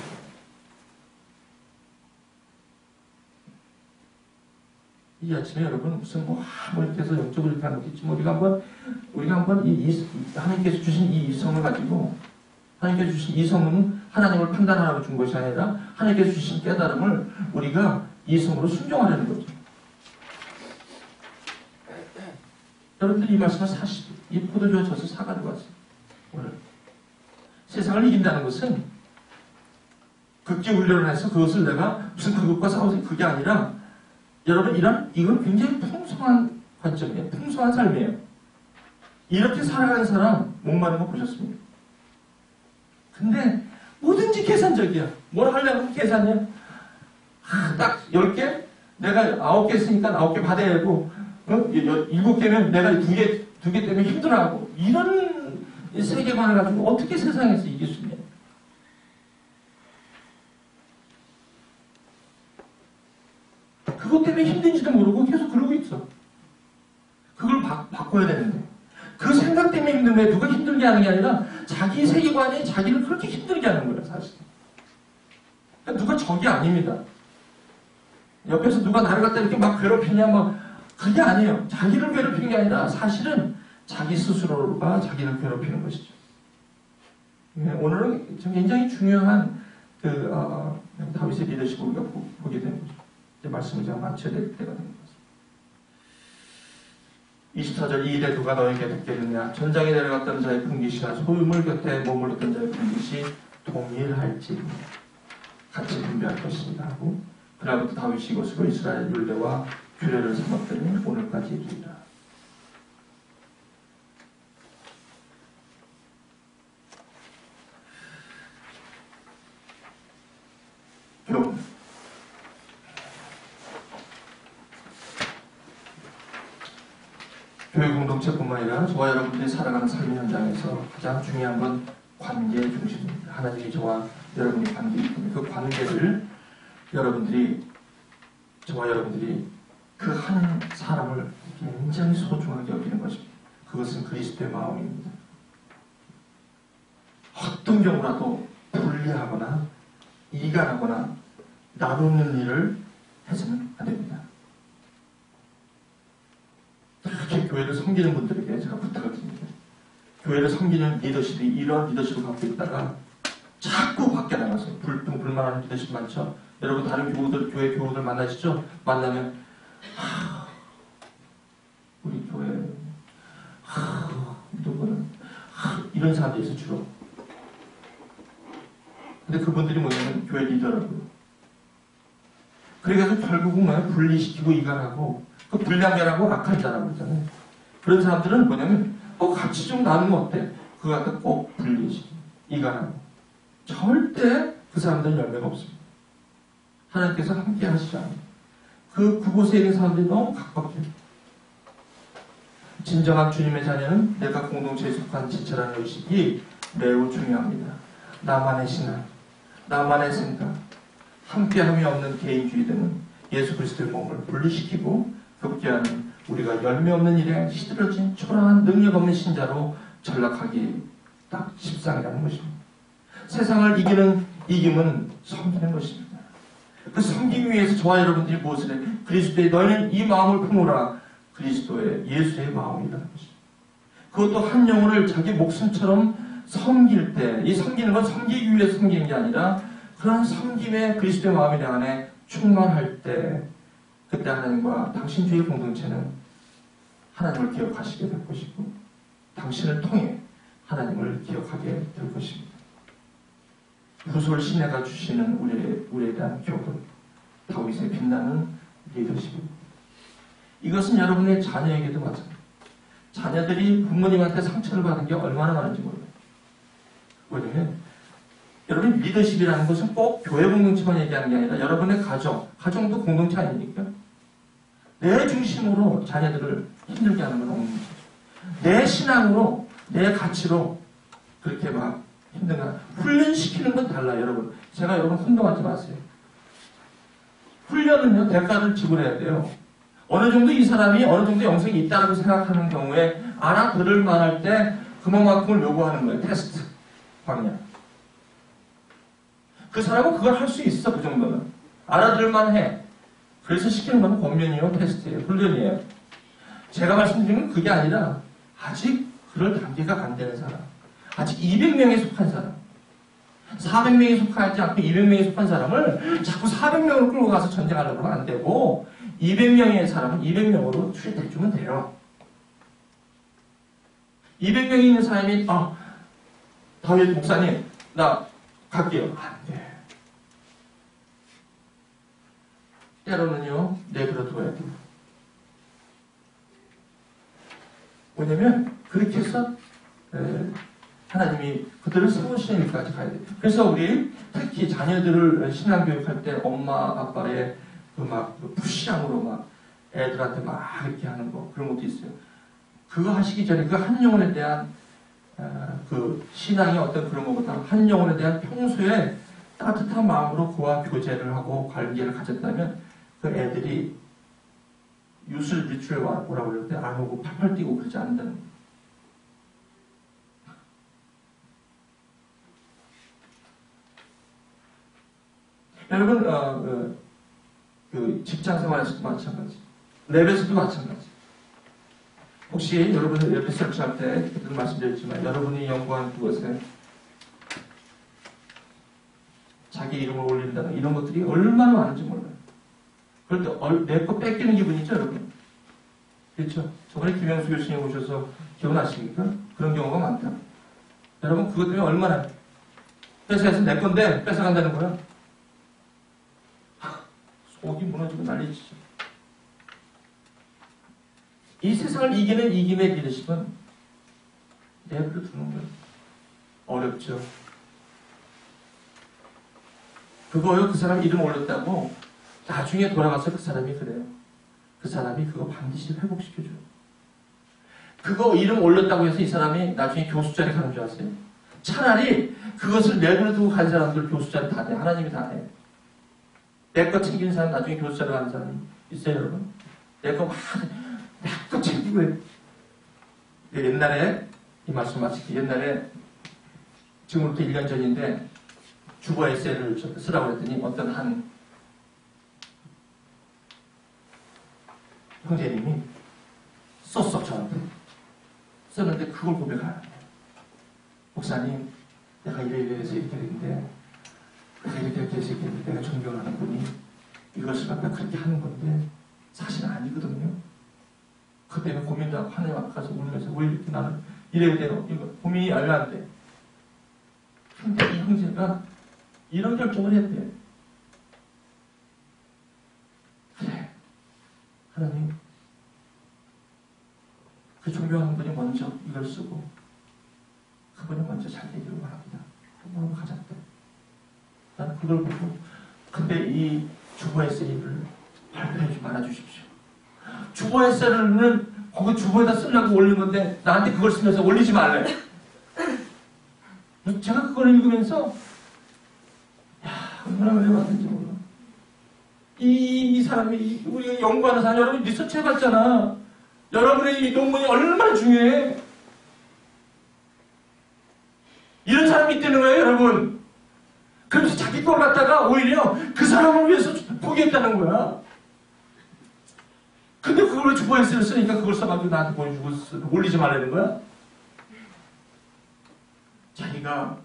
이 아침에 여러분 무슨 뭐 이렇게 해서 영적으로 이렇게 하는 거겠지. 우리가 한번 하나님께서 주신 이 이성을 가지고 하나님께서 주신 이성은 하나님을 판단하라고 준 것이 아니라 하나님께서 주신 깨달음을 우리가 이성으로 순종하려는 거죠. 여러분들 이 말씀은 사실, 이 포도주가 져서 사가지고 왔어요. 오늘 세상을 이긴다는 것은 극지 훈련을 해서 그것을 내가 무슨 그것과 싸워서 그게 아니라 여러분 이건 굉장히 풍성한 관점이에요. 풍성한 삶이에요. 이렇게 살아가는 사람 목마른 거 보셨습니까? 근데 뭐든지 계산적이야. 뭘 하려면 계산이야. 딱 10개? 내가 9개 쓰니까 9개 받아야 되고 7개면 내가 2개 때문에 힘들어하고 이런 세계관을 가지고 어떻게 세상에서 이길 수 있냐. 그것 때문에 힘든지도 모르고 계속 그러고 있어. 그걸 바꿔야 되는데. 그 생각 때문에 힘든 거야. 누가 힘들게 하는 게 아니라 자기 세계관이 자기를 그렇게 힘들게 하는 거야, 사실. 그러니까 누가 적이 아닙니다. 옆에서 누가 나를 갖다 이렇게 막 괴롭히냐, 그게 아니에요. 자기를 괴롭히는 게 아니라 사실은 자기 스스로가 자기를 괴롭히는 것이죠. 오늘은 굉장히 중요한 다윗의 리더십을 우리가 보게 되는 거죠. 이제 말씀을 제가 마쳐야 될 때가 된 것 같습니다. 24절 이 일에 누가 너에게 듣겠느냐 전장에 내려갔던 자의 분깃이나 소유물 곁에 머물렀던 자의 분깃이 동일할지 같이 분배할 것입니다 하고 그날부터 다윗이 이것으로 이스라엘 율례와 규례를 삼았더니 오늘까지 이르리라. 여러분 교회 공동체뿐만 아니라 저와 여러분들이 살아가는 삶의 현장에서 가장 중요한 건 관계의 중심입니다. 하나님이 저와 여러분이 관계이기 때문에 그 관계를 저와 여러분들이 그 한 사람을 굉장히 소중하게 여기는 것입니다. 그것은 그리스도의 마음입니다. 어떤 경우라도 분리하거나 이간하거나 나누는 일을 해서는 안 됩니다. 특히 교회를 섬기는 분들에게 제가 부탁을 드립니다. 교회를 섬기는 리더십이 이러한 리더십을 갖고 있다가 자꾸 밖에 나가서 불평불만하는 리더십 많죠. 여러분 다른 교회 교우들 만나시죠? 만나면 우리 교회 누구는 이런 사람들이 있어 주로. 근데 그분들이 뭐냐면 교회 리더라고요. 그래서 결국은 분리시키고 이간하고 그 불량면하고 악한 자라고 그러잖아요. 그런 사람들은 뭐냐면 같이 좀 나누면 어때? 그거 갖다 꼭 분리시키고 이간하고 절대 그 사람들은 열매가 없습니다. 하나님께서 함께 하시지 않아요. 그곳에 있는 사람들이 너무 각박해요. 진정한 주님의 자녀는 내가 공동체에 속한 지체라는 의식이 매우 중요합니다. 나만의 신앙, 나만의 생각, 함께함이 없는 개인주의들은 예수 그리스도의 몸을 분리시키고 흡기하는 우리가 열매 없는 일에 시들어진 초라한 능력 없는 신자로 전락하기 딱 십상이라는 것입니다. 세상을 이기는 이김은 섬기는 것입니다. 그 섬기기 위해서 저와 여러분들이 무엇을 해? 그리스도의 너희는 이 마음을 품으라. 그리스도의 예수의 마음이라는 것입니다. 그것도 한 영혼을 자기 목숨처럼 섬길 때, 이 섬기는 건 섬기기 위해서 섬기는 게 아니라 그런 섬김의 그리스도의 마음이 내 안에 충만할 때 그때 하나님과 당신 주의 공동체는 하나님을 기억하시게 될 것이고 당신을 통해 하나님을 기억하게 될 것입니다. 후솔 시내가 주시는 우리에 대한 교훈, 다윗의 빛나는 리더십입니다. 이것은 여러분의 자녀에게도 마찬가지입니다. 자녀들이 부모님한테 상처를 받은 게 얼마나 많은지 몰라요. 왜냐면 여러분 리더십이라는 것은 꼭 교회 공동체만 얘기하는 게 아니라 여러분의 가정도 공동체 아닙니까? 내 중심으로 자녀들을 힘들게 하는 건 없는 거죠. 내 신앙으로, 내 가치로 그렇게 막 힘든 거 훈련시키는 건 달라요, 여러분. 제가 여러분 혼동하지 마세요. 훈련은요, 대가를 지불해야 돼요. 어느 정도 이 사람이 어느 정도 영성이 있다고 생각하는 경우에 알아들을 만할 때 그만큼을 요구하는 거예요. 테스트 방향. 그 사람은 그걸 할 수 있어. 그 정도는 알아들을 만해. 그래서 시키는 건 권면이요, 테스트예요, 훈련이에요. 제가 말씀드리는 건 그게 아니라 아직 그럴 단계가 안 되는 사람, 아직 200명에 속한 사람, 400명에 속하지 않고 200명에 속한 사람을 자꾸 400명으로 끌고 가서 전쟁하려고 하면 안 되고 200명의 사람은 200명으로 추리해주면 돼요. 200명이 있는 사람이 다윗 목사님 나 갈게요. 안 돼. 때로는요 내버려둬야 돼요. 왜냐면 그렇게 해서 하나님이 그들을 세우시는 일까지 가야 돼요. 그래서 우리 특히 자녀들을 신앙교육할 때 엄마 아빠의 그 푸시함으로 막 애들한테 막 이렇게 하는 거 그런 것도 있어요. 그거 하시기 전에 그 한 영혼에 대한 그 신앙의 어떤 그런 것보다 한 영혼에 대한 평소에 따뜻한 마음으로 그와 교제를 하고 관계를 가졌다면 그 애들이 유술 리출에 오라고 그럴 때 안 오고 팔팔 뛰고 그러지 않는다는 거예요. 여러분 그 직장 생활에서도 마찬가지, 랩에서도 마찬가지. 혹시 여러분이 옆에 설치할 때 그때도 말씀드렸지만 여러분이 연구한 그것에 자기 이름을 올린다는 이런 것들이 얼마나 많은지 몰라요. 그럴 때 내 거 뺏기는 기분이죠, 여러분. 그렇죠? 저번에 김영수 교수님 오셔서 기억나십니까? 그런 경우가 많다. 여러분 그것 때문에 얼마나 회사에서 내 건데 뺏어간다는 거야. 속이 무너지고 난리치죠. 이 세상을 이기는 이김의 리더십은 내버려 두는 거예요. 어렵죠. 그거요, 그 사람 이름 올렸다고 나중에 돌아가서 그 사람이 그래요. 그 사람이 그거 반드시 회복시켜줘요. 그거 이름 올렸다고 해서 이 사람이 나중에 교수 자리 가는 줄 아세요? 차라리 그것을 내버려 두고 간 사람들 교수 자리 다 돼. 하나님이 다 해. 내 거 챙기는 사람 나중에 교수 자리 가는 사람이 있어요, 여러분? 내 거 챙기고 옛날에 이 말씀 마치기 옛날에 지금부터 1년 전인데 주보 에세이를 쓰라고 했더니 어떤 한 형제님이 썼어 저한테. 썼는데 그걸 고백하는 거예요. 목사님 내가 이래서 이렇게 했는데 내가 이렇게 해서 이렇게 했는데 내가 존경하는 분이 이것을 갖다 그렇게 하는 건데 사실은 아니거든요. 그 때문에 고민도 하고 하나님 앞에 가서 울면서 왜 이렇게 나는 이래야 돼요. 이거 고민이 알면 안 돼. 근데 이 형제가 이런 결정을 했대요. 그래. 하나님 그 존경하는 분이 먼저 이걸 쓰고 그분이 먼저 잘 되기를 바랍니다. 그분으로 가졌대. 나는 그걸 보고 근데 이 주보 에세이를 발표하지 말아주십시오. 주보 에세이는 거기 주보에다 쓰려고 올린 건데 나한테 그걸 쓰면서 올리지 말래. 제가 그걸 읽으면서 얼마나 은혜 받는지 몰라. 이 사람이 우리가 연구하는 사람 여러분 리서치 해봤잖아. 여러분의 이 논문이 얼마나 중요해. 이런 사람이 있다는 거예요, 여러분. 그러면서 자기 걸 갖다가 오히려 그 사람을 위해서 포기했다는 거야. 근데 그걸 주보에서 쓰니까 그걸 써가지고 나한테 보여주고 올리지 말라는 거야? 자기가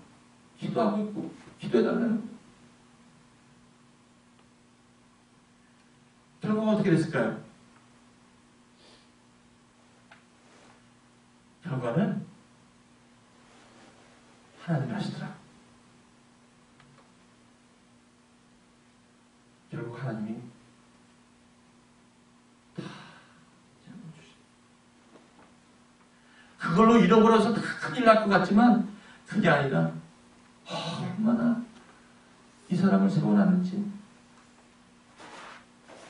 기도하고 있고 기도해달라는 거야. 결과가 어떻게 됐을까요? 결과는 하나님이 하시더라. 결국 하나님이 다 그걸로 잃어버려서 다 큰일 날 것 같지만 그게 아니라 얼마나 이 사람을 세워놨는지.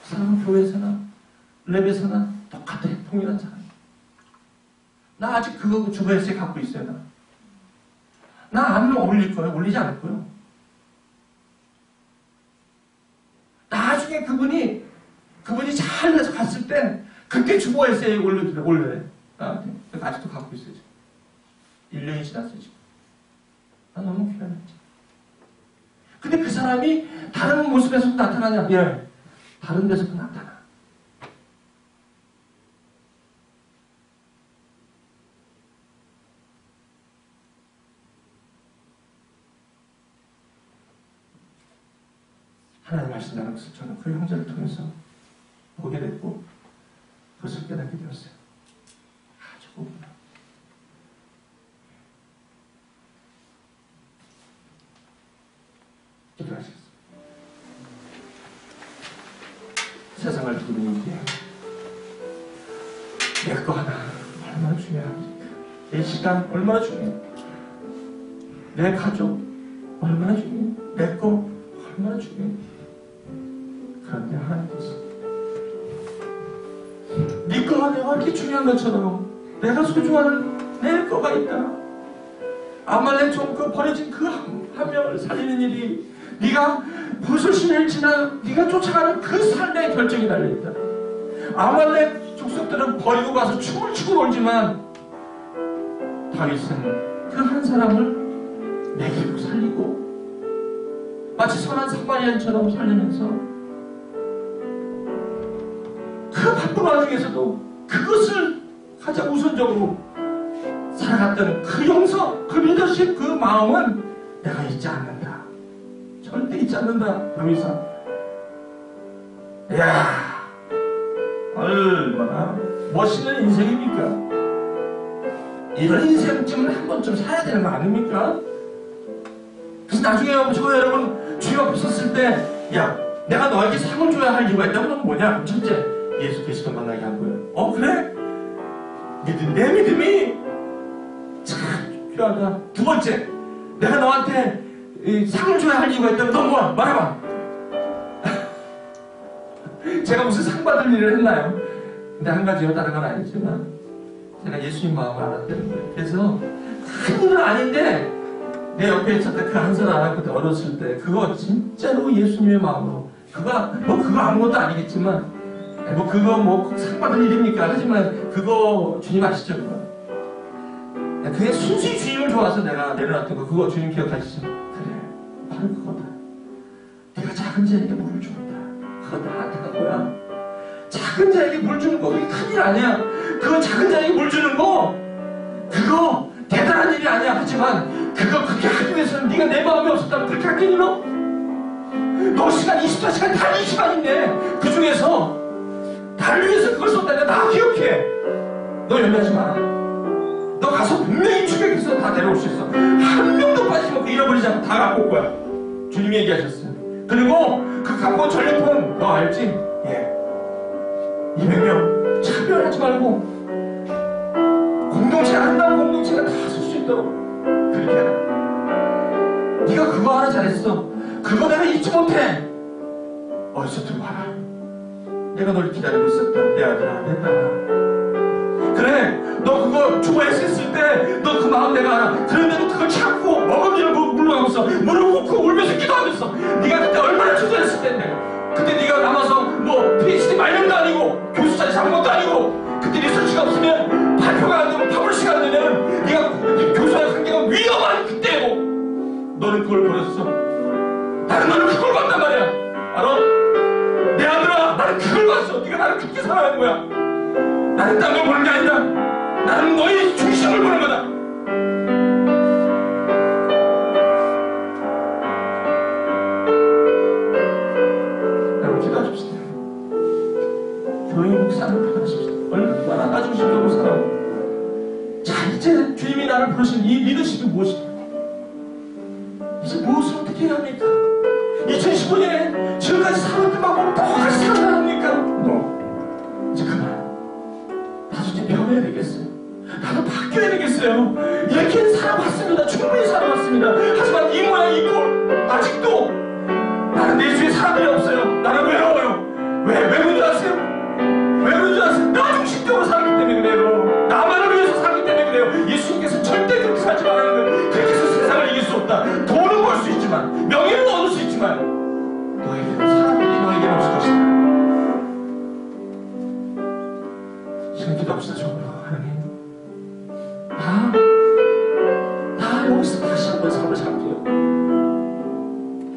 그 사람은 교회에서나 랩에서나 똑같아. 동일한 사람. 나 아직 그거 주변에서 갖고 있어요. 나 안 올릴 거예요. 올리지 않을 거예요. 나중에 그분이 잘 돼서 갔을 때 그때 주보 에세이 올려요. 아직도 갖고 있어요. 1년이 지났어요. 지금. 너무 귀하지. 근데 그 사람이 다른 모습에서도 나타나냐? 예. 다른 데서도 나타나. 하나님 말씀하는 것을 저는 그 형제를 통해서 보게 됐고 그것을 깨닫게 되었어요. 아주 고구나. 기도하시겠습니다. 세상을 두고 있는데 내 거 하나 얼마나 중요합니까? 내 시간 얼마나 중요해요? 내 가족 얼마나 중요해요? 내 거 얼마나 중요해요? 그런데 하나님께서 네 거가 내가 이렇게 중요한 것처럼 내가 소중한 내 거가 있다. 아말렉 종 버려진 그 한 명을 살리는 일이 네가 무슨 시대를 지나 네가 쫓아가는 그 삶의 결정이 달려있다. 아말렉 족속들은 버리고 가서 춤을 추고 놀지만 다윗은 그 한 사람을 내기로 살리고 마치 선한 사마리안처럼 살리면서 그 바쁜 와중에서도 그것을 가장 우선적으로 살아갔던 그 용서, 그 리더십, 그 마음은 내가 잊지 않는다. 절대 잊지 않는다. 다윗은. 이야, 얼마나 멋있는 인생입니까? 이런 인생쯤은 한 번쯤 살아야 되는 거 아닙니까? 그래서 나중에 저 여러분 주님 앞에 섰을 때, 야, 내가 너에게 상을 줘야 할 이유가 있다면 넌 뭐냐? 첫째, 예수 그리스도 만나게 한 거예요. 그래? 내 믿음이 참 필요하다. 두 번째, 내가 너한테 상을 줘야 할 이유가 있다면 넌 뭐야? 말해봐. 제가 무슨 상 받을 일을 했나요? 근데 한 가지요, 다른 건 아니지만 제가 예수님 마음을 알았다는 거예요. 그래서 큰 일은 아닌데 내 옆에 있었던 그 한 사람 그때 어렸을 때 그거 진짜로 예수님의 마음으로 그거 아무것도 아니겠지만 그거 상 받을 일입니까? 하지만 그거 주님 아시죠? 그게 순수히 주님을 좋아서 내가 내려놨던 거 그거 주님 기억하시죠? 그래, 바로 그거다. 네가 작은 자에게 물을 준다. 그거 나한테 한 거야. 작은 자에게 물 주는 거 그게 큰일 아니야. 그거 작은 자에게 물 주는 거 그거 대단한 일이 아니야. 하지만 그거 그렇게 하기 위해서는 네가 내 마음이 없었다면 그렇게 하겠니 너? 너 시간 24시간 단 20만인데 그 중에서 나를 위해서 그걸 썼다니까 나 기억해. 너 연애하지 마. 너 가서 분명히 추격해서 다 데려올 수 있어. 한 명도 빠짐없고 잃어버리지 않고 다 갖고 올 거야. 주님이 얘기하셨어요. 그리고 그 갖고 온 전리품 너 알지? 예. 200명 차별하지 말고 공동체 아름다운 공동체가 다 쓸 수 있도록 그렇게 해라. 네가 그거 하나 잘했어. 그거 내가 잊지 못해. 어디서 들어와라. 내가 널 기다리고 있었다. 내 아들아, 내 딸아. 그래, 너 그거 좋아했을 때 너 그 마음 내가 알아. 그런데도 그걸 참고 어금니를 물러가면서 무릎 꿇고 울면서 기도하면서 네가 그때 얼마나 초조했을 텐데. 그때 네가 남아서 PhD 말년도 아니고 교수 자리 잡은 것도 아니고 그때 리서치가 없으면 발표가 안 되면 퍼블리시가 안 되면 네가 교수와의 관계가 위험한 그때고 너는 그걸 버렸어. 나는 너를 그걸 봤단 말이야. 알아? 내 아들아, 나는 그걸 봤어. 네가 나를 그렇게 사랑하는 거야. 나는 딴 걸 보는 게 아니라 나는 너의 중심을 보는 거다. 여러분 기도하십시다. 교회 목사를 부탁하십시다. 얼마나 나중에 싶다고 살아오. 자, 이제 주님이 나를 부르신 이 리더십이 무엇입니까? 이제 무엇을 어떻게 해야 합니까? 2015년에 지금까지 살았던 방법을 똑같이 살아야 합니까? 이제 그만. 나도 이제 변해야 되겠어요. 나도 바뀌어야 되겠어요. 이렇게 살아봤습니다. 충분히 살아봤습니다. 하지만 이 모양 이 꼴 아직도 나는 내 주위에 사람들이 없어요. 나는 외로워요. 왜 그런 줄 아세요? 왜 그런 줄 아세요? 나 중심적으로 살기 때문에 그래요. 나만을 위해서 살기 때문에 그래요. 예수님께서 절대 그렇게 살지 말라는 거예요. 그렇게 해서 세상을 이길 수 없다. 돈은 벌 수 있지만, 명예는 얻을 수 있지만, 너에게는 사람들이 너에게는 없을 것이다. 지금 기도합시다. 정말로 하나님, 나 여기서 다시 한번 삶을 살게요.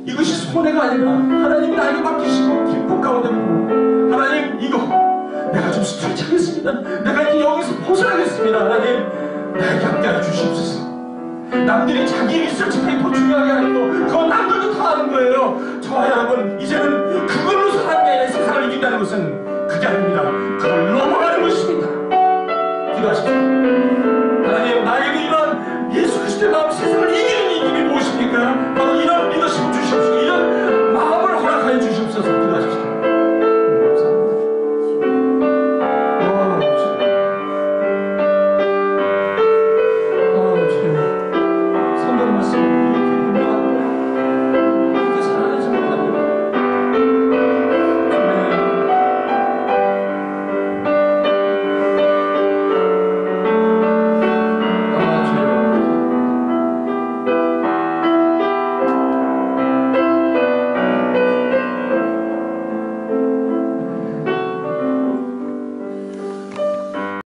이것이 손해가 아니라 하나님이 나에게 맡기시고 기쁨 가운데 보고, 하나님 이거 내가 좀 스트레치하겠습니다. 내가 이제 여기서 벗어나겠습니다. 하나님 나에게 함께하여 주시옵소서. 남들이 자기 리서치 페이퍼 중요하게 하는 거 그건 남들도 다 하는 거예요. 저와 여러분 이제는 그걸로 사는 게 아니라 세상을 이긴다는 것은 그게 아닙니다. 그걸 넘어가는 것입니다. 기도하십시오.